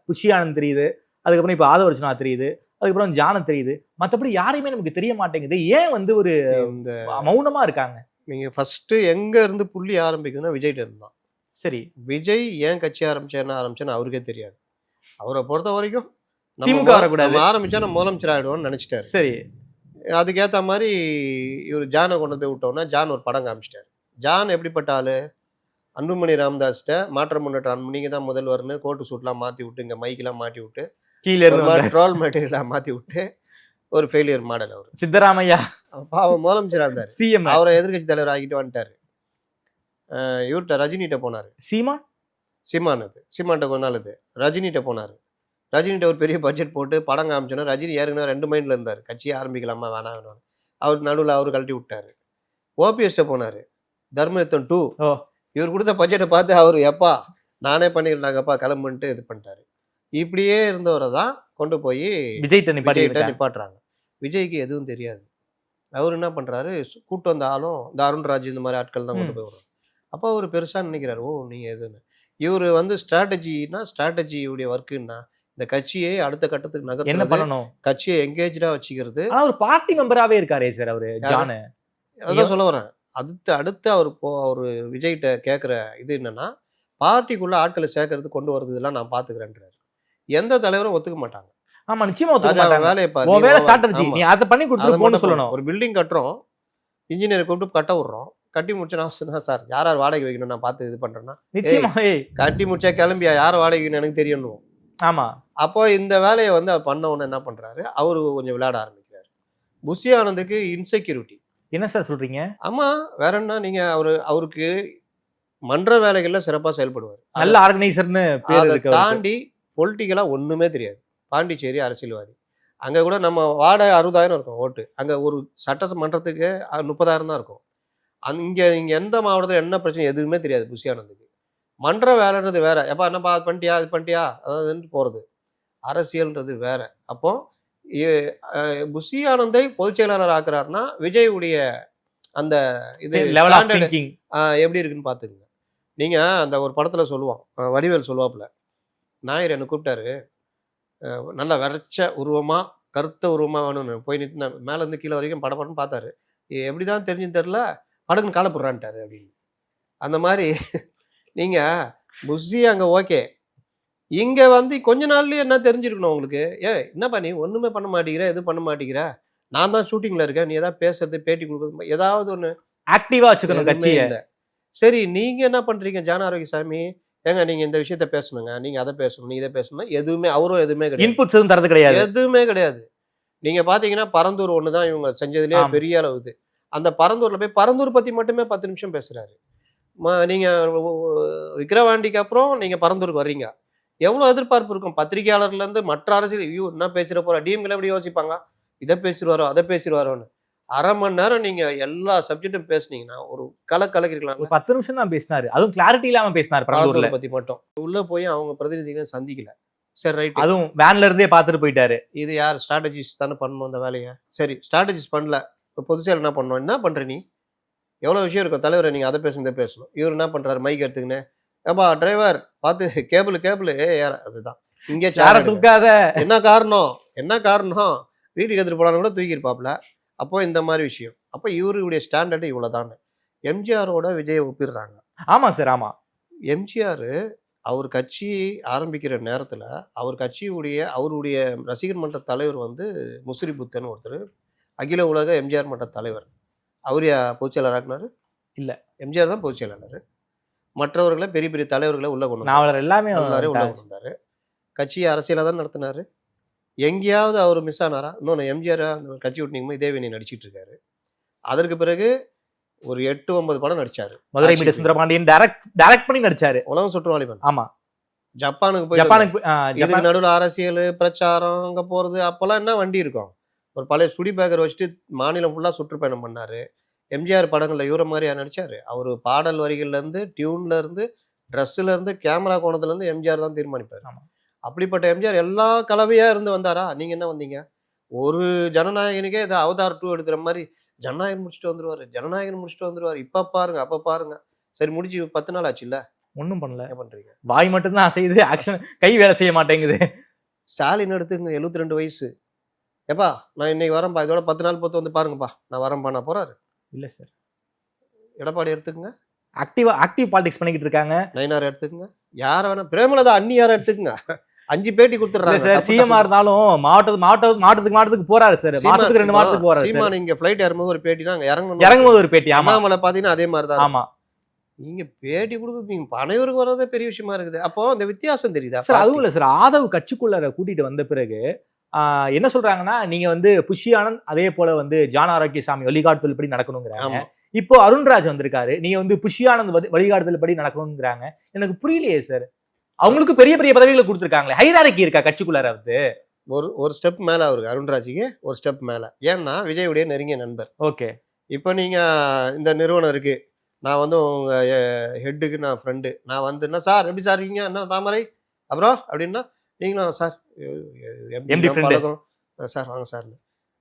புஷி ஆனந்த் தெரியுது, அதுக்கப்புறம் இப்ப ஆதவர்ஜுனா தெரியுது, அதுக்கப்புறம் ஜானத் தெரியுது, மற்றபடி யாரையுமே நமக்கு தெரிய மாட்டேங்குது. ஏன் ஒரு இந்த மௌனமா இருக்காங்க? நீங்க ஃபர்ஸ்ட் எங்க இருந்து புள்ளி ஆரம்பிக்குதுன்னா விஜய்கிட்ட இருந்து தான். சரி, விஜய் ஏன் கட்சி ஆரம்பிச்சேன்னு அவருக்கே தெரியாது. அவரை பொறுத்த வரைக்கும் திமுக வரக்கூடாது, ஆரம்பிச்சா நம்ம முதலமைச்சர் ஆயிடுவோம்னு நினைச்சிட்டாரு. சரி, அதுக்கேற்ற மாதிரி இவர் ஜானை கொண்டு போய் விட்டோம்னா ஜான் ஒரு படம் காமிச்சிட்டாரு. ஜான் எப்படிப்பட்ட ஆளு? அன்புமணி ராமதாஸ்கிட்ட மாற்ற முன்னேற்ற நீங்க தான் முதல்வர்னு கோட்டு சூட்லாம் மாற்றி விட்டு இங்கே மைக்கெல்லாம் மாட்டி விட்டு கீழே இருந்து ட்ரோல் மெட்டீரியலாக மாற்றி விட்டு ஒரு ஃபெயிலியர் மாடல். அவர் சித்தராமையா பாவம் முதலமைச்சராக இருந்தார், சிஎம், அவரை எதிர்கட்சி தலைவர் ஆகிட்டு வந்துட்டாரு. இவர்கிட்ட ரஜினிகிட்ட போனார், சீமான்ட்ட கொஞ்ச நாள் இது ரஜினிகிட்ட போனார். ரஜினிகிட்ட ஒரு பெரிய பட்ஜெட் போட்டு படம் காமிச்சோன்னா ரஜினி ஏற்கனவே 2 மைண்டில் இருந்தார், கட்சியை ஆரம்பிக்கலாமா வேணாம் வேணும். அவர் நடுவில் அவர் கழட்டி விட்டார். ஓபிஎஸ்ட்ட போனார், தர்மயுத்தம் 2. இவர் கொடுத்த பட்ஜெட்டை பார்த்து அவர் எப்பா நானே பண்ணிடலாங்கப்பா கிளம்புன்ட்டு இது பண்ணிட்டாரு. இப்படியே இருந்தவரை தான் கொண்டு போய் விஜய்கிட்ட நிப்பாட்டுறாங்க. விஜய்க்கு எதுவும் தெரியாது. அவர் என்ன பண்ணுறாரு, கூட்டு வந்த ஆளும் இந்த அருண்ராஜ் இந்த மாதிரி ஆட்கள் தான் கொண்டு போய் விடுறாரு. அப்போ அவர் பெருசாக நினைக்கிறாரு, ஓ நீங்கள் எதுன்னு. இவர் ஸ்ட்ராட்டஜியுடைய ஒர்க்குன்னா இந்த கட்சியை அடுத்த கட்டத்துக்கு என்ன நகர்த்து, பண்ணணும், கட்சியை எங்கேஜா வச்சுக்கிறது. ஆனா ஒரு பார்ட்டி மெம்பராகவே இருக்காரே சார் அவரு ஜானு. அதான் சொல்ல வரேன். அடுத்து அவர் விஜய்கிட்ட கேட்குற இது என்னன்னா, பார்ட்டிக்குள்ள ஆட்களை சேர்க்கறது கொண்டு வரது இதெல்லாம் நான் பாத்துக்கிறேன்றாரு. எந்த தலைவரும் ஒத்துக்க மாட்டாங்க. ஆமா, நிச்சயமா ஒத்துக்க மாட்டாங்க. வேலையை உன் வேலை ஸ்ட்ராட்டஜி, நீ அதை பண்ணி கொடுத்து போன்னு சொல்லணும். ஒரு பில்டிங் கட்டுறோம், இன்ஜினியரை கூப்பிட்டு கட்ட விடுறோம், கட்டி முடிச்சா சார் யார் வாடகை வைக்கணும் நான் பார்த்து இது பண்றேன்னா, நிச்சயமா கட்டி முடிச்சா கிளம்பியா யார் வாடகை வைக்கணும் எனக்கு தெரியணும். ஆமா, அப்போ இந்த வேலையை அவர் பண்ண உடனே என்ன பண்றாரு, அவரு கொஞ்சம் விளையாட ஆரம்பிக்கிறாரு. புஷி ஆனந்துக்கு இன்செக்யூரிட்டி. என்ன சார் சொல்றீங்க? ஆமா, வேற என்ன, நீங்க அவருக்கு மன்ற வேலைகள்ல சிறப்பா செயல்படுவார், நல்ல ஆர்கனைசர்னு பேர் இருக்கு. தாண்டி பொலிட்டிக்கலா ஒண்ணுமே தெரியாது. பாண்டிச்சேரி அரசியல்வாதி. அங்க கூட நம்ம வாடகை 60,000 இருக்கும் ஓட்டு, அங்க ஒரு சட்டமன்றத்துக்கு 30,000 தான் இருக்கும். இங்க எந்த மாவட்டத்தில் என்ன பிரச்சனை எதுவுமே தெரியாது புஷி ஆனந்துக்கு. மன்ற வேலைன்றது வேற, எப்பா என்னப்பா அது பண்ணிட்டியா இது பண்ணிட்டியா அதாவது போறது. அரசியல்ன்றது வேற. அப்போ புஷி ஆனந்தை பொதுச் செயலாளர் ஆக்குறாருன்னா விஜயுடைய அந்த இது எப்படி இருக்குன்னு பாத்துக்கங்க. நீங்க அந்த ஒரு படத்துல சொல்லுவான், வடிவேல் சொல்லுவாப்புல, நாயர் என்னை கூப்பிட்டாரு, நல்லா விரைச்ச உருவமா கருத்த உருவமா வேணும்னு போய் நிறுத்தின, மேல இருந்து கீழே வரைக்கும் படப்படன்னு பார்த்தாரு, எப்படிதான் தெரிஞ்சுன்னு தெரியல, படக்குன்னு காலப்படுறான்ட்டாரு அப்படின்னு. அந்த மாதிரி நீங்க புஷி அங்க ஓகே, இங்க கொஞ்ச நாள்லயே என்ன தெரிஞ்சிருக்கணும் உங்களுக்கு. என்னப்பா நீ ஒண்ணுமே பண்ண மாட்டேங்கிற, எதுவும் பண்ண மாட்டேங்கிற, நான் தான் ஷூட்டிங்ல இருக்கேன், நீ ஏதாவது பேசுறது பேட்டி கொடுக்குறது ஏதாவது ஒண்ணு ஆக்டிவா வச்சுக்கணும் கட்சியை. சரி நீங்க என்ன பண்றீங்க ஜான ஆரோக்கியசாமி, ஏங்க நீங்க இந்த விஷயத்த பேசணுங்க, நீங்க அதை பேசணும், நீ இதை பேசணும், எதுவுமே அவரும் எதுவுமே கிடையாது, இன்புட்ஸ் எதுவும் தரது கிடையாது, எதுவுமே கிடையாது. நீங்க பாத்தீங்கன்னா பரந்தூர் ஒண்ணுதான் இவங்க செஞ்சதுலேயே பெரிய அளவு இது. அந்த பரந்தூர்ல போய் பரந்தூர் பத்தி மட்டுமே 10 நிமிஷம் பேசுறாரு. நீங்க விக்கிரவாண்டிக்கு அப்புறம் நீங்க பரந்தூருக்கு வர்றீங்க, எவ்வளவு எதிர்பார்ப்பு இருக்கும் பத்திரிகையாளர்ல இருந்து மற்ற அரசியல். ஐயோ என்ன பேசுற போற, டிஎம்கே எப்படி யோசிப்பாங்க, இதை பேசிடுவாரோ அதை பேசிடுவாரோன்னு. 1/2 மணி நேரம் நீங்க எல்லா சப்ஜெக்டும் பேசுனீங்கன்னா ஒரு கலக்கிருக்கலாம். 10 நிமிஷம் தான் பேசினாரு, அதுவும் கிளாரிட்டி இல்லாம பேசினாரு பரந்தூர்ல பத்தி மட்டும். உள்ள போய் அவங்க பிரதிநிதிகளை சந்திக்கல. சரி ரைட், அதுவும் வேன்ல இருந்தே பார்த்துட்டு போயிட்டாரு. இது யார் ஸ்ட்ராட்டஜிஸ்ட் தானே பண்ணணும் அந்த வேலையை. சரி ஸ்ட்ராட்டஜிஸ்ட் பண்ணல, இப்போ பொதுச்செயலர் என்ன பண்ணணும், என்ன பண்ற நீ, எவ்வளவு விஷயம் இருக்கும் தலைவரை, நீங்க அதை பேசணும் இதை பேசணும். இவர் என்ன பண்றாரு, மைக் எடுத்துக்கின்னு, ஏப்பா டிரைவர் பார்த்து கேபிள் யார், அதுதான் இங்கே தூக்காத. என்ன காரணம் வீட்டுக்கு எடுத்துட்டு போனாலும் கூட தூக்கியிருப்பாப்ல. அப்போ இந்த மாதிரி விஷயம். அப்போ இவருடைய ஸ்டாண்டர்டு இவ்வளவுதானே. எம்ஜிஆரோட விஜயை ஒப்பிடுறாங்க. ஆமா சார், ஆமா. எம்ஜிஆர் அவர் கட்சி ஆரம்பிக்கிற நேரத்துல அவருடைய ரசிகர் மன்ற தலைவர் முசிறி புத்தன் ஒருத்தர், அகில உலக எம்ஜிஆர் மன்ற தலைவர். அவர் பொதுச்செயலாளர் ஆக்குனாரு இல்ல, எம்ஜிஆர் தான் பொதுச்செயலாளர். மற்றவர்களை பெரிய பெரிய தலைவர்களை உள்ள கொண்டு எல்லாமே உள்ள கொண்டு வந்தாரு. கட்சியை அரசியலா தான் நடத்தினாரு. எங்கேயாவது அவர் மிஸ் ஆனாரா? இன்னொன்று எம்ஜிஆர் அந்த கட்சி விட்டு இதேவேணி நடிச்சிட்டு இருக்காரு. அதற்கு பிறகு ஒரு 8-9 படம் நடிச்சாரு. மதுரை மீட்ட சுந்தரபாண்டியன் டைரக்ட் பண்ணி நடிச்சாரு. உலகம் சுற்றுவாலிபன். ஆமா, ஜப்பானுக்கு போய் ஜப்பானுக்கு இதுக்கு நடுவில் அரசியல் பிரச்சாரம் அங்கே போகிறது அப்போல்லாம் என்ன வண்டி இருக்கும், ஒரு பழைய சுடி பேக்கர் வச்சுட்டு மாநிலம் ஃபுல்லாக சுற்றுப்பயணம் பண்ணார். எம்ஜிஆர் படங்களில் இவரை மாதிரியா நடித்தார். அவர் பாடல் வரிகள்லேருந்து டியூன்லேருந்து ட்ரெஸ்ஸுலேருந்து கேமரா கோணத்துலேருந்து எம்ஜிஆர் தான் தீர்மானிப்பார். அப்படிப்பட்ட எம்ஜிஆர் எல்லா கலவையாக இருந்து வந்தாரா? நீங்கள் என்ன வந்தீங்க? ஒரு ஜனநாயகனுக்கே இதை அவதார் 2 எடுக்கிற மாதிரி ஜனநாயகன் முடிச்சுட்டு வந்துருவார். இப்போ பாருங்க அப்போ பாருங்க. சரி முடிச்சு 10 நாள் ஆச்சு இல்லை, ஒன்றும் பண்ணல. என்ன பண்ணுறீங்க? வாய் மட்டும்தான் அசையுது, ஆக்ஷன் கை வேலை செய்ய மாட்டேங்குது. ஸ்டாலின் எடுத்துங்க 72 வயசு. எப்பா நான் இன்னைக்கு வரேன்ப்பா, இதோட 10 நாள் பொறுத்து வந்து பாருங்கப்பா நான் வரேன்ப்பா நான் போறாரு. இல்லை சார். எடப்பாடி எடுத்துக்கங்க, ஆக்டிவ் பாலிடிக்ஸ் பண்ணிக்கிட்டு இருக்காங்க. நயினார் எடுத்துக்கங்க, யார வேணா, பிரேமலதா அண்ணி யாரை எடுத்துக்கங்க. 5 பேட்டி கொடுத்துறாங்க சார். சிஎம்ஆ இருந்தாலும் மாவட்டத்துக்கு போறாரு சார். மாசத்துக்கு 2 மாசத்துக்கு போறாரு. சீமான் இங்க ஃபிளைட் ஏறும்போது ஒரு பேட்டினா அங்க இறங்கும்போது ஒரு பேட்டி. அண்ணாமலை பாத்தீங்கன்னா அதே மாதிரி தான். ஆமா, நீங்க பேட்டி கொடுக்குறது நீங்க பனையூருக்கு வர்றதே பெரிய விஷயமா இருக்குது. அப்போ அந்த வித்தியாசம் தெரியுதா சார்? அதுவும் இல்ல சார், ஆதவ் கட்சிக்குள்ள கூட்டிட்டு வந்த பிறகு என்ன சொல்றாங்கன்னா, நீங்க வந்து புஷி ஆனந்த் அதே போல வந்து ஜான் ஆரோக்கியசாமி வழிகாட்டுதல் படி நடக்கணுங்கிறாங்க. இப்போ அருண்ராஜ் வந்திருக்காரு, நீங்க வந்து புஷி ஆனந்த் வழிகாட்டுதல் படி நடக்கணுங்கிறாங்க. எனக்கு புரியலையே சார். அவங்களுக்கு பெரிய பெரிய பதவிகளை கொடுத்துருக்காங்களே, ஹைரார்கி இருக்கா கட்சிக்குள்ளார? வந்து ஒரு ஸ்டெப் மேல அவருக்கு, அருண்ராஜுக்கு ஒரு ஸ்டெப் மேல. ஏன்னா விஜயுடைய நெருங்கிய நண்பர். ஓகே, இப்போ நீங்க இந்த நிறுவனம் இருக்கு, நான் வந்து உங்க ஹெட்டுக்கு நான் ஃப்ரெண்டு, நான் வந்துன்னா சார் எப்படி சார் இருக்கீங்க, என்ன தாமரை அப்புறம் அப்படின்னா நீங்களும் சார் பழகம் சார் வாங்க சார்,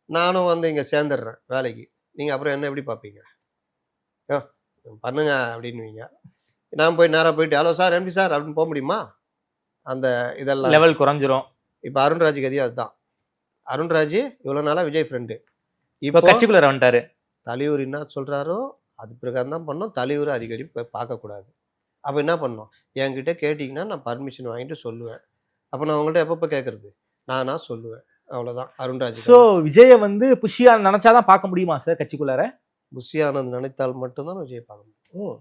நானும் வந்து இங்கே சேர்ந்துடுறேன் வேலைக்கு, நீங்கள் அப்புறம் என்ன எப்படி பார்ப்பீங்க, பண்ணுங்க அப்படின்னுவீங்க. நான் போய் நேராக போயிட்டு ஹலோ சார் எப்படி சார் அப்படின்னு போக முடியுமா? அந்த இதெல்லாம் லெவல் குறைஞ்சிரும். இப்போ அருண்ராஜ் கதியும் அதுதான். அருண்ராஜ் இவ்வளோ நாளாக விஜய் ஃப்ரெண்டு, இப்போ கட்சிக்குள்ள வந்துட்டாரு. தலைவர் என்ன சொல்கிறாரோ அது பிரகாரம் தான் பண்ணோம். தலைவர் அடிக்கடி போய் பார்க்கக்கூடாது. அப்போ என்ன பண்ணோம், என்கிட்ட கேட்டிங்கன்னா நான் பர்மிஷன் வாங்கிட்டு சொல்லுவேன். அப்போ நான் உங்கள்கிட்ட எப்பப்போ கேட்குறது, நானா சொல்லுவேன், அவ்வளோதான். அருண்ராஜ் ஸோ விஜயை வந்து புஷியா நினைச்சாதான் பார்க்க முடியுமா சார் கட்சிக்குள்ளார? புஷி ஆனந்த் நினைத்தால் மட்டும்தான் விஜய் பார்க்க முடியும்.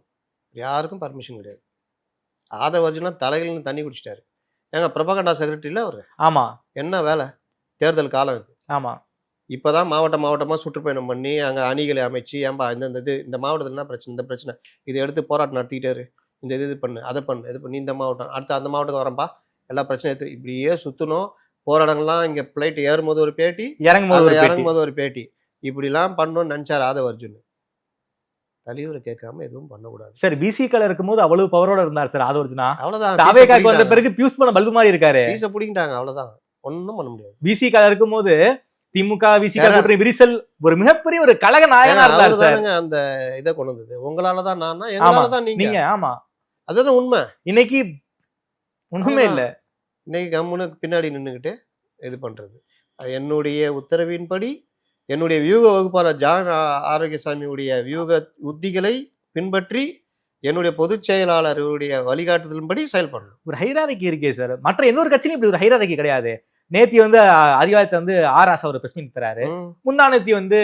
யாருக்கும் பர்மிஷன் கிடையாது. ஆதவ அர்ஜுனா தலைகள்னு தண்ணி குடிச்சிட்டாரு. ஏங்க பிரபகண்டா செக்ரட்டரியில் அவர்? ஆமா. என்ன வேலை, தேர்தல் காலம் இது. ஆமா. இப்போதான் மாவட்டமாக சுற்றுப்பயணம் பண்ணி அங்கே அணிகளை அமைச்சு, ஏன்பா இந்த மாவட்டத்தில் என்ன பிரச்சனை, இந்த பிரச்சனை இதை எடுத்து போராட்டம் நடத்திக்கிட்டாரு, இந்த இது பண்ணு அதை பண்ணு இது பண்ணி, இந்த மாவட்டம் அடுத்து அந்த மாவட்டத்துக்கு வரப்பா எல்லா பிரச்சனையும் எடுத்து இப்படியே சுற்றணும். போராட்டங்கள்லாம் இங்கே ஃப்ளைட் ஏறும்போது ஒரு பேட்டி, இறங்கும்போது ஒரு பேட்டி, இப்படிலாம் பண்ணணும்னு நினச்சார் ஆதவ அர்ஜுன். தலைவரை கேட்காம எதுவும் பண்ணக்கூடாது சார். பிசிகால இருக்கும்போது அவ்வளவு பவரோட இருந்தார் சார் ஆதவ அர்ஜுனா. அவ்வளோதான். தாவேகாக்கு வந்த பிறகு பியூஸ் பண்ண பல்பு மாதிரி இருக்காரு. பீஸை பிடிக்கிட்டாங்க, அவ்வளோதான், ஒன்றும் பண்ண முடியாது. பிசிகால இருக்கும்போது திமுக விசிக விரிசல் ஒரு மிகப்பெரிய ஒரு கழக நாயகனா இருந்தார் சார். அந்த இதை கொண்டு வந்தது உங்களாலதான், நானா எங்களாலதான் நீங்க. ஆமா, அதுதான் உண்மை. இன்னைக்கு ஒண்ணுமே இல்ல. இன்னைக்கு கம்முனுக்கு பின்னாடி நின்றுக்கிட்டு இது பண்றது. என்னுடைய உத்தரவின்படி என்னுடைய வியூக வகுப்பாளர் ஜான் ஆரோக்கியசாமியுடைய வியூக உத்திகளை பின்பற்றி என்னுடைய பொதுச் செயலாளருடைய வழிகாட்டுதலின்படி செயல்படணும். ஒரு ஹைரார்கி இருக்கே சார். மற்ற எந்த ஒரு கட்சியிலும் இப்படி ஒரு ஹைரார்கி கிடையாது. நேத்தி வந்து அதிகாரத்தை வந்து ஆர்எஸ் ஒரு பிரஸ் மீட் தராரு, முந்தானத்தி வந்து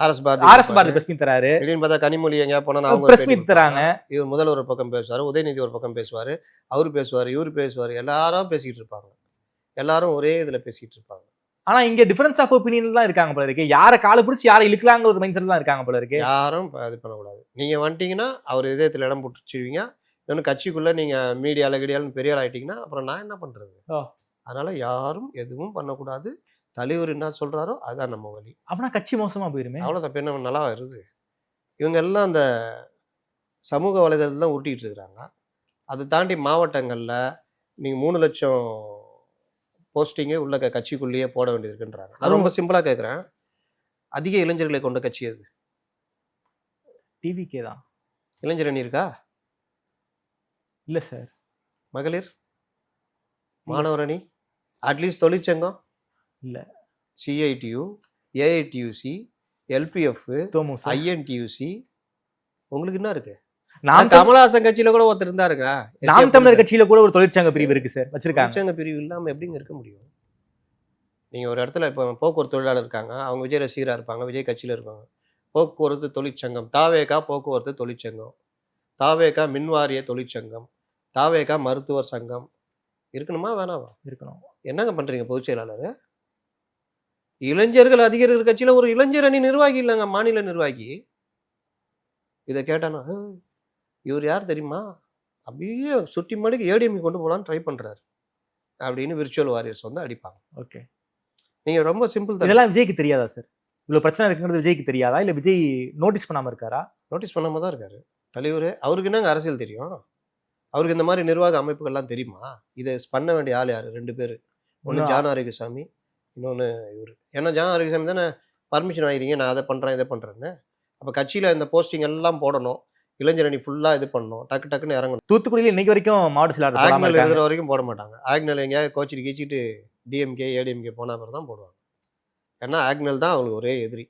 ஆர்எஸ் பாரதி பிரஸ் மீட் தராரு, பார்த்தா கனிமொழி எங்க போனா பிரஸ் மீட் தராங்க. இவர் முதல்வர் ஒரு பக்கம் பேசுவாரு, உதயநிதி ஒரு பக்கம் பேசுவாரு, அவரு பேசுவாரு, இவரு பேசுவாரு, எல்லாரும் பேசிக்கிட்டு இருப்பாங்க. எல்லாரும் ஒரே இதுல பேசிக்கிட்டு இருப்பாங்க. ஆனா இங்க டிஃபரன்ஸ் ஆஃப் ஒப்பீனியன் தான் இருக்காங்க போல இருக்கு. யாரை காலை பிடிச்சி யாரை இழுக்கலாங்கிற ஒரு மைண்ட் செட் தான் இருக்காங்க போல இருக்கு. யாரும் இது பண்ணக்கூடாது. நீங்க வந்துட்டீங்கன்னா அவர் இதயத்துல இடம் போட்டுச்சுவீங்க. இன்னொன்று கட்சிக்குள்ள நீங்க மீடியால கிடியாலும் பெரிய ஆள் ஆயிட்டீங்கன்னா அப்புறம் நான் என்ன பண்றது? அதனால யாரும் எதுவும் பண்ணக்கூடாது. தலைவர் என்ன சொல்றாரோ அதுதான் நம்ம வழி. அப்படின்னா கட்சி மோசமா போயிருமே. அவ்வளோதான். பெண்ண நல்லா வருது. இவங்க எல்லாம் அந்த சமூக வலைதளத்துல தான் உருட்டிட்டு இருக்கிறாங்க. அதை தாண்டி மாவட்டங்கள்ல நீங்க 3 லட்சம் போஸ்டிங்கே உள்ள கட்சிக்குள்ளேயே போட வேண்டியது இருக்குன்றாங்க. நான் ரொம்ப சிம்பிளா கேட்குறேன், அதிக இளைஞர்களை கொண்ட கட்சி அது டிவிகே தான். இளைஞர் அணி இருக்கா? இல்ல சார். மகளிர் மாணவர் அணி, அட்லீஸ்ட் தொழிற்சங்கம் இல்ல. சிஐடியு, ஏஐடியூசி, எல்பிஎஃப், ஐஎன்டியூசி, உங்களுக்கு என்ன இருக்கு? நான் கமலஹாசன் கட்சியில கூட ஒருத்தர் இருந்தாருங்க. நாம் தமிழர் கட்சியில கூட ஒரு தொழிற்சங்க பிரிவு இருக்கு சார், வச்சிருக்காங்க. தொழிற்சங்க பிரிவு இல்லாம எப்படிங்க இருக்க முடியும்? நீங்க ஒரு இடத்துல இப்போ போக்குவரத்து தொழிலாளர் இருக்காங்க, அவங்க விஜய் ரசிகரா இருப்பாங்க, விஜய் கட்சியில இருப்பாங்க. போக்குவரத்து தொழிற்சங்கம், தாவேகா போக்குவரத்து தொழிற்சங்கம், தாவேகா மின்வாரிய தொழிற்சங்கம், தாவேகா மருத்துவர் சங்கம் இருக்கணுமா வேணாமா? இருக்கணும். என்னங்க பண்றீங்க பொதுச் செயலாளர்? இளைஞர்கள் அதிக இருக்கிற கட்சியில ஒரு இளைஞர் அணி நிர்வாகி இல்லைங்க, மாநில நிர்வாகி. இதை கேட்டானா இவர் யார் தெரியுமா? அப்படியே சுட்டி மணிக்கு ஏடிஎம்கே கொண்டு போகலான்னு ட்ரை பண்ணுறாரு அப்படின்னு விர்ச்சுவல் வாரியர்ஸ் வந்து அடிப்பாங்க. ஓகே, நீங்கள் ரொம்ப சிம்பிள் தான். இதெல்லாம் விஜய்க்கு தெரியாதா சார்? இவ்வளவு பிரச்சனை இருக்குங்கிறது விஜய்க்கு தெரியாதா, இல்ல விஜய் நோட்டீஸ் பண்ணாம இருக்காரா? நோட்டீஸ் பண்ணாமல் தான் இருக்காரு தலைவர். அவருக்கு என்னங்க அரசியல் தெரியும்? அவருக்கு இந்த மாதிரி நிர்வாக அமைப்புகள்லாம் தெரியுமா? இதை பண்ண வேண்டிய ஆள் யார்? 2 பேர். ஒன்று ஜான் ஆரோக்கியசாமி, இன்னொன்று இவர். ஏன்னா ஜான் ஆரோக்கியசாமி தானே பர்மிஷன் வாங்கிறீங்க, நான் அதை பண்ணுறேன் இதை பண்ணுறேன்னு. அப்போ கட்சியில் இந்த போஸ்டிங் எல்லாம் போடணும், இளைஞரணி ஃபுல்லாக இது பண்ணணும், டக்குன்னு இறங்கணும். தூத்துக்குடியில் இன்னைக்கு வரைக்கும் மாவட்ட செயலாளர் ஆக்னல் இருக்கிற வரைக்கும் போட மாட்டாங்க. ஆக்னல் எங்கேயாவது கோச்சிட்டு கீச்சிட்டு டிஎம்கே ஏடிஎம்கே போன அப்புறம் தான் போடுவாங்க. ஏன்னா ஆக்னல் தான் அவங்களுக்கு ஒரே எதிரி.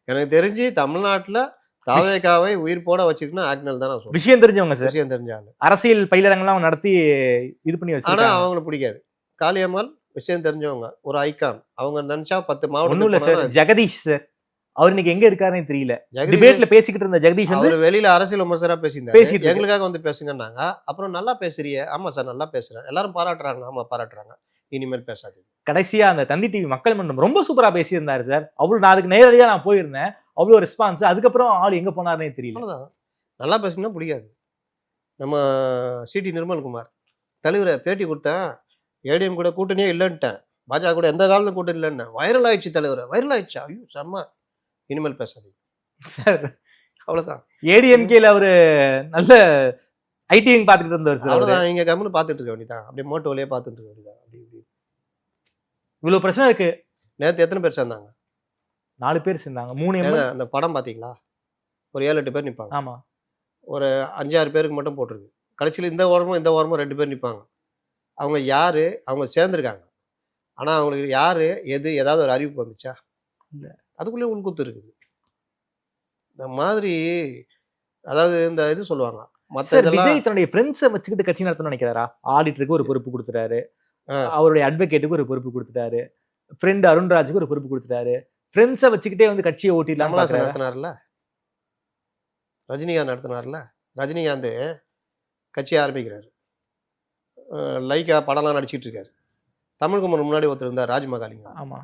எனக்கு தெரிஞ்சு தமிழ்நாட்டில் தாவேகாவை உயிர் போட வச்சிருக்குன்னா ஆக்னல் தான். நான் சொல்றேன் விஷயம் தெரிஞ்சவங்க சார், விஷயம் தெரிஞ்சாங்க. அரசியல் பயிலரங்கெல்லாம் நடத்தி இது பண்ணி வச்சு. ஆனால் அவங்களுக்கு பிடிக்காது. காளியம்மாள் விஷயம் தெரிஞ்சவங்க, ஒரு ஐகான். அவங்க நினைச்சா 10 ஒன்றும் இல்லை சார். மாவட்டம். ஜெகதீஷ் சார், அவர் இன்னைக்கு எங்க இருக்காருன்னு தெரியல. ஜெகதீஷ் டிபேட்ல பேசிக்கிட்டு இருந்த ஜெகதீஷ் வந்து அவர் வெளியில அரசியல் விமர்சகரா பேசிட்டு பேசியிருந்தாரு. இருக்கு. எங்களுக்காக வந்து பேசுங்கன்னாங்க. அப்புறம் நல்லா பேசுறியே. ஆமா சார் நல்லா பேசுறேன், எல்லாரும் பாராட்டுறாங்க. ஆமா பாராட்டுறாங்க, இனிமேல் பேசாது. கடைசியா அந்த தந்தி டிவி மக்கள் மன்றம் ரொம்ப சூப்பரா பேசியிருந்தாரு சார். அவ்வளவு நான் அதுக்கு நேரடியா நான் போயிருந்தேன், அவ்வளவு ரெஸ்பான்ஸ். அதுக்கப்புறம் ஆள் எங்க போனாருன்னே தெரியல. அவ்வளவுதான். நல்லா பேசுனா பிடிக்காது. நம்ம சிடி நிர்மல்குமார் தலைவரை பேட்டி கொடுத்தேன், ஏடிஎம் கூட கூட்டணியே இல்லைன்ட்டேன், பாஜக கூட எந்த காலத்துல கூட்டணி இல்லைன்னு. வைரல் ஆயிடுச்சு தலைவரை. வைரல் ஆயிடுச்சா? ஐயோ செம்ம, இனிமேல் பேசாதீங்க சார். அவ்வளவுதான். ஏடிஎம்கேல அவரு நல்ல ஐடிவிங் பாத்துக்கிட்டு இருந்தாரு சார். அவ்வளவுதான். இங்க கம்முன்னு பார்த்துட்டு இருக்க வேண்டியதான், அப்படியே மோட்டோ வழியே பார்த்துட்டு இருக்க வேண்டியதான். அப்படி இப்படி இவ்வளவு பிரச்சனை இருக்கு. நேற்று எத்தனை பேர் சேர்ந்தாங்க? 4 பேர் சேர்ந்தாங்க. 3 ஏங்க, அந்த படம் பார்த்தீங்களா? ஒரு 7-8 பேர் நிற்பாங்க. ஆமா, ஒரு 5-6 பேருக்கு மட்டும் போட்டிருக்கு. கடைசியில் இந்த ஓரமும் 2 பேர் நிற்பாங்க. அவங்க யாரு? அவங்க சேர்ந்துருக்காங்க. ஆனால் அவங்களுக்கு யாரு ஏதாவது ஒரு அறிவிப்பு வந்துச்சா? இல்லை. அதுக்குள்ளே உள்குத்து இருக்குது. இந்த மாதிரி அதாவது இந்த இது சொல்லுவாங்க மற்ற சார், இதெல்லாம். விஜய் தன்னுடைய ஃப்ரெண்ட்ஸை வச்சுக்கிட்டு கட்சி நடத்தணும்னு நினைக்கிறாரா? ஆடிட்டருக்கு ஒரு பொறுப்பு கொடுத்துட்டாரு, ஆ. அவருடைய அட்வொகேட்டுக்கு ஒரு பொறுப்பு கொடுத்துட்டாரு, ஃப்ரெண்ட் அருண்ராஜுக்கு ஒரு பொறுப்பு கொடுத்துட்டாரு. ஃப்ரெண்ட்ஸை வச்சுக்கிட்டே வந்து கட்சியை ஓட்டிடலாம். கமலாசன் நடத்தினார்ல, ரஜினிகாந்த் நடத்தினார்ல. ரஜினிகாந்த் கட்சி ஆரம்பிக்கிறாரு, லைக்கா படம்லாம் நடிச்சிட்டு இருக்காரு. தமிழ்குமரன் முன்னாடி ஒருத்தர் இருந்தார், ராஜ்மகாலிங்கம். ஆமா,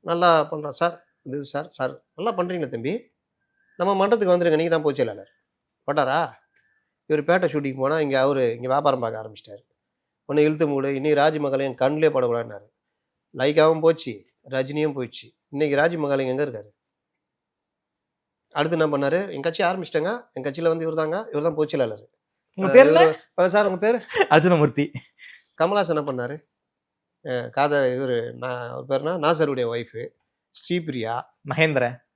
நல்லா பண்ணுறான் சார், இது சார் சார் நல்லா பண்ணுறீங்களே தம்பி, நம்ம மண்டபத்துக்கு வந்துடுங்க, நீங்கள் தான் போச்சு இல்லைனார். பட்டாரா? இவர் பேட்டை ஷூட்டிங் போனால் இங்கே இங்கே வியாபாரம் பார்க்க ஆரம்பிச்சிட்டாரு. ஒன்று இழுத்து மூடு, இன்னைக்கு ராஜ்மகாலிங்கம் கண்ணிலே படக்கூடாதுனாரு. லைக்காவும் போச்சு, ரஜினியும் போயிடுச்சு. இன்னைக்கு ராஜ்மகாலிங்கம் எங்கே இருக்காரு? அடுத்து என்ன பண்ணாரு? என் கட்சி ஆரம்பிச்சிட்டாங்க, என் கட்சியில் வந்து இவர் தான் போச்சு இல்லை. உங்க பேர் என்ன சார்? உங்கள் பேர்? அர்ஜுனமூர்த்தி. கமலாசன் என்ன பண்ணார்? இவர் அவர் பேர்னா நாசருடைய ஒய்ஃபு ஸ்ரீபிரியா,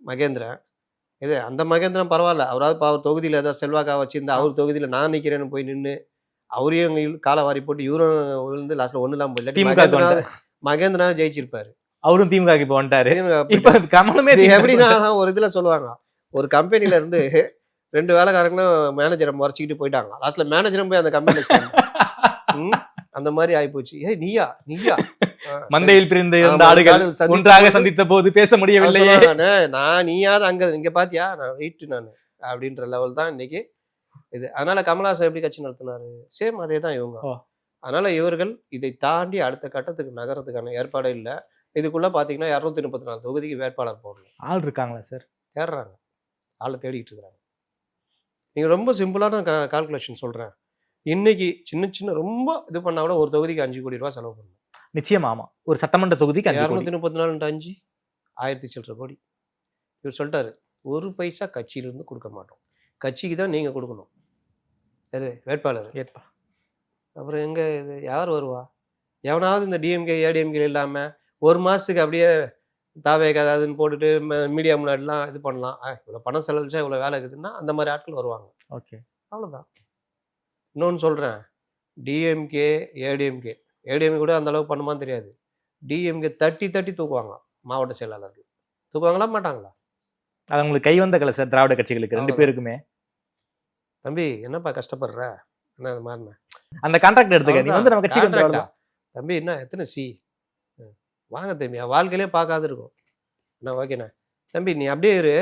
மகேந்திரன். இது அந்த மகேந்திரன் பரவாயில்ல, அவராவது அவர் தொகுதியில் ஏதாவது செல்வாக்கா வச்சுருந்தா, அவர் தொகுதியில் நான் நிற்கிறேன்னு போய் நின்று அவரையும் காலை வாரி போட்டு இவரும் விழுந்து லாஸ்ட்டில் ஒன்றும் இல்லாமல் போயில மகேந்திரன் ஜெயிச்சிருப்பாரு. அவரும் திமுக இப்போ வந்துட்டாரு. இப்போ கமலுமே எப்படின்னா ஒரு இதில் சொல்லுவாங்க, ஒரு கம்பெனில இருந்து 2 வேலைக்காரங்களும் மேனேஜரை மறைச்சிக்கிட்டு போயிட்டாங்க. லாஸ்ட்டில் மேனேஜரும் போய் அந்த கம்பெனியில் அந்த மாதிரி ஆயிப்போச்சு. நீயா மந்தையில் பிரிந்த 2 ஆடுகள் ஒன்றாக சந்தித்த போது பேச முடியவில்லையே. நான் நீயாவது அங்க இங்க பாத்தியா, நான் வெயிட் நான் அப்படின்ற லெவல் தான் இன்னைக்கு இது. அதனால கமலாசன் எப்படி கட்சி நடத்தினாரு, சேம் அதே தான் இவங்க. அதனால இவர்கள் இதை தாண்டி அடுத்த கட்டத்துக்கு நகரத்துக்கான ஏற்பாடு இல்லை. இதுக்குள்ள பாத்தீங்கன்னா 234 தொகுதிக்கு வேட்பாளர் போடணும். ஆள் இருக்காங்களா சார்? தேடுறாங்க, ஆளை தேடிட்டு இருக்கிறாங்க. நீங்க ரொம்ப சிம்பிளான கால்குலேஷன் சொல்றேன். இன்னைக்கு சின்ன ரொம்ப இது பண்ணா கூட ஒரு தொகுதிக்கு 5 கோடி ரூபாய் செலவு பண்ணணும். நிச்சயமா. ஆமா, ஒரு சட்டமன்ற தொகுதிக்கு 234 5 1000 கோடி. இவர் சொல்லிட்டாரு, 1 பைசா கட்சியிலிருந்து கொடுக்க மாட்டோம், கட்சிக்கு தான் நீங்க கொடுக்கணும். எது? வேட்பாளர். அப்புறம் எங்க இது யார் வருவா? எவனாவது இந்த டிஎம்கே ஏடிஎம்கே இல்லாம 1 மாசத்துக்கு அப்படியே தாவேக ஏதாவதுன்னு போட்டுட்டு மீடியா முன்னாடிலாம் இது பண்ணலாம், இவ்வளோ பணம் செலவழிச்சா இவ்வளோ வேலை இருக்குதுன்னா அந்த மாதிரி ஆட்கள் வருவாங்க. ஓகே, அவ்வளோதான். இன்னொன்று சொல்கிறேன், டிஎம்கே ஏடிஎம்கே கூட அந்த அளவுக்கு பண்ணுமான்னு தெரியாது. டிஎம்கே தட்டி தூக்குவாங்க மாவட்ட செயலாளர்கள். தூக்குவாங்களா மாட்டாங்களா? அது உங்களுக்கு கை வந்த கலை சார், திராவிட கட்சிகளுக்கு 2 பேருக்குமே. தம்பி என்னப்பா கஷ்டப்படுற, என்ன அது மாதிரிண்ணா அந்த கான்ட்ராக்ட் எடுத்துக்க, நீ வந்து நம்ம கட்சிக்கு தம்பி என்ன எத்தனை வாங்க தம்பி, வாழ்க்கையிலே பார்க்காது இருக்கும். என்ன ஓகேண்ணா தம்பி, நீ அப்படியே இரு,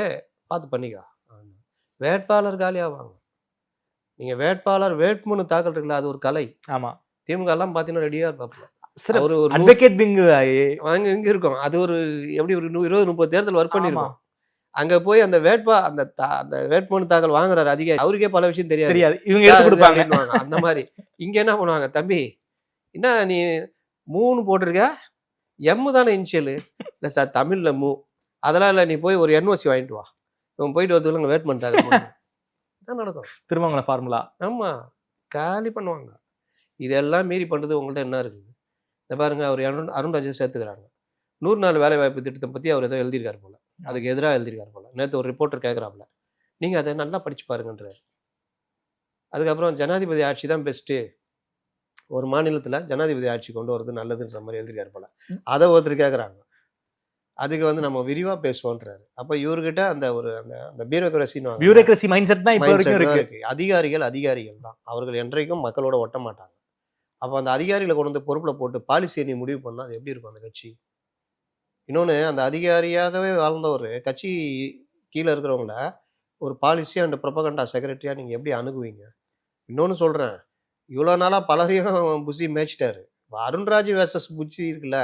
பார்த்து பண்ணிக்கோ. வேட்பாளர் காலியாக வாங்க. நீங்கள் வேட்புமனு தாக்கல் இருக்குல்ல, அது ஒரு கலை. ஆமாம், திமுக எல்லாம் பார்த்தீங்கன்னா ரெடியாக இருப்பாப்புல. ஒரு அட்வொகேட் விங் வாங்க இங்கே இருக்கும். அது ஒரு எப்படி ஒரு 20-30 தேர்தல் ஒர்க் பண்ணிருக்கோம். அங்க போய் அந்த அந்த வேட்புமனு தாக்கல் வாங்குறாரு அதிகாரி, அவருக்கே பல விஷயம் தெரியாது. தெரியாது, இவங்க எடுத்து கொடுப்பாங்க. அப்படின்னுவாங்க. அந்த மாதிரி இங்க என்ன பண்ணுவாங்க, தம்பி என்ன நீ 3 போட்டிருக்க, எம்மு தானே இனிஷியலு, இல்லை சார் தமிழ்ல மூ, அதெல்லாம் இல்லை, நீ போய் ஒரு என்ஓசி வாங்கிட்டு வா, இவன் போயிட்டு வரதுக்குள்ள வேட்புமனு தாக்கல் தான் நடக்கும். திருமங்கலம் ஃபார்முலா. ஆமா, காலி பண்ணுவாங்க. இதெல்லாம் மீறி பண்றது உங்கள்ட்ட என்ன இருக்குது? இந்த பாருங்க, அவர் அருண் ராஜேஷ் சேர்த்துக்கிறாங்க. 100 நாள் வேலை வாய்ப்பு திட்டத்தை பத்தி அவர் ஏதோ எழுதியிருக்காரு போல, அதுக்கு எதிராக எழுதியிருக்காரு போல. நேற்று ஒரு ரிப்போர்ட்டர் கேட்குறாப்புல, நீங்க அதை நல்லா படிச்சு பாருங்கன்றாரு. அதுக்கப்புறம் ஜனாதிபதி ஆட்சி தான் பெஸ்ட்டு, ஒரு மாநிலத்தில் ஜனாதிபதி ஆட்சி கொண்டு வரது நல்லதுன்ற மாதிரி எழுதியிருக்காரு போல. அதை ஒருத்தர் கேட்குறாங்க, அதுக்கு வந்து நம்ம விரிவாக பேசுவோன்றாரு. அப்போ இவர்கிட்ட அந்த ஒரு அந்த பியூரோக்ரசி மைண்ட் செட் தான் இப்போ வரைக்கும் இருக்கு. அதிகாரிகள் தான், அவர்கள் என்றைக்கும் மக்களோட ஒட்ட மாட்டாங்க. அப்போ அந்த அதிகாரிகளை கொண்டு வந்து பொறுப்பில் போட்டு பாலிசியை நீ முடிவு பண்ணால் அது எப்படி இருக்கும் அந்த கட்சி? இன்னொன்று, அந்த அதிகாரியாகவே வாழ்ந்த ஒரு கட்சி கீழே இருக்கிறவங்கள ஒரு பாலிசி அண்ட் ப்ரொபகண்டா செக்ரட்டரியாக நீங்கள் எப்படி அணுகுவீங்க? இன்னொன்று சொல்கிறேன், இவ்வளோ நாளாக பலரையும் புஷி மேய்ச்சிட்டாரு. அருண்ராஜ் வேர்சஸ் புஷி இருக்குல்ல,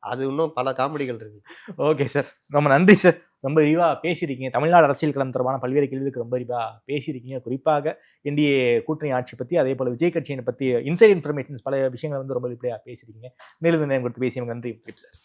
அது இன்னும் பல காமெடிகள் இருக்குது. ஓகே சார், ரொம்ப நன்றி சார். ரொம்ப விரிவாக பேசியிருக்கீங்க. தமிழ்நாடு அரசியல் களம் தொடர்பான பல்வேறு கேள்விகளுக்கு ரொம்ப விரிவாக பேசியிருக்கீங்க. குறிப்பாக என்டிஏ கூட்டணி ஆட்சி பற்றி, அதே போல் விஜய் கட்சியை பற்றி இன்சைட் இன்ஃபர்மேஷன்ஸ் பல விஷயங்களை வந்து ரொம்ப வெளிப்படையாக பேசியிருக்கீங்க. மேலும் நேரம் கொடுத்து பேசிய நன்றி சார்.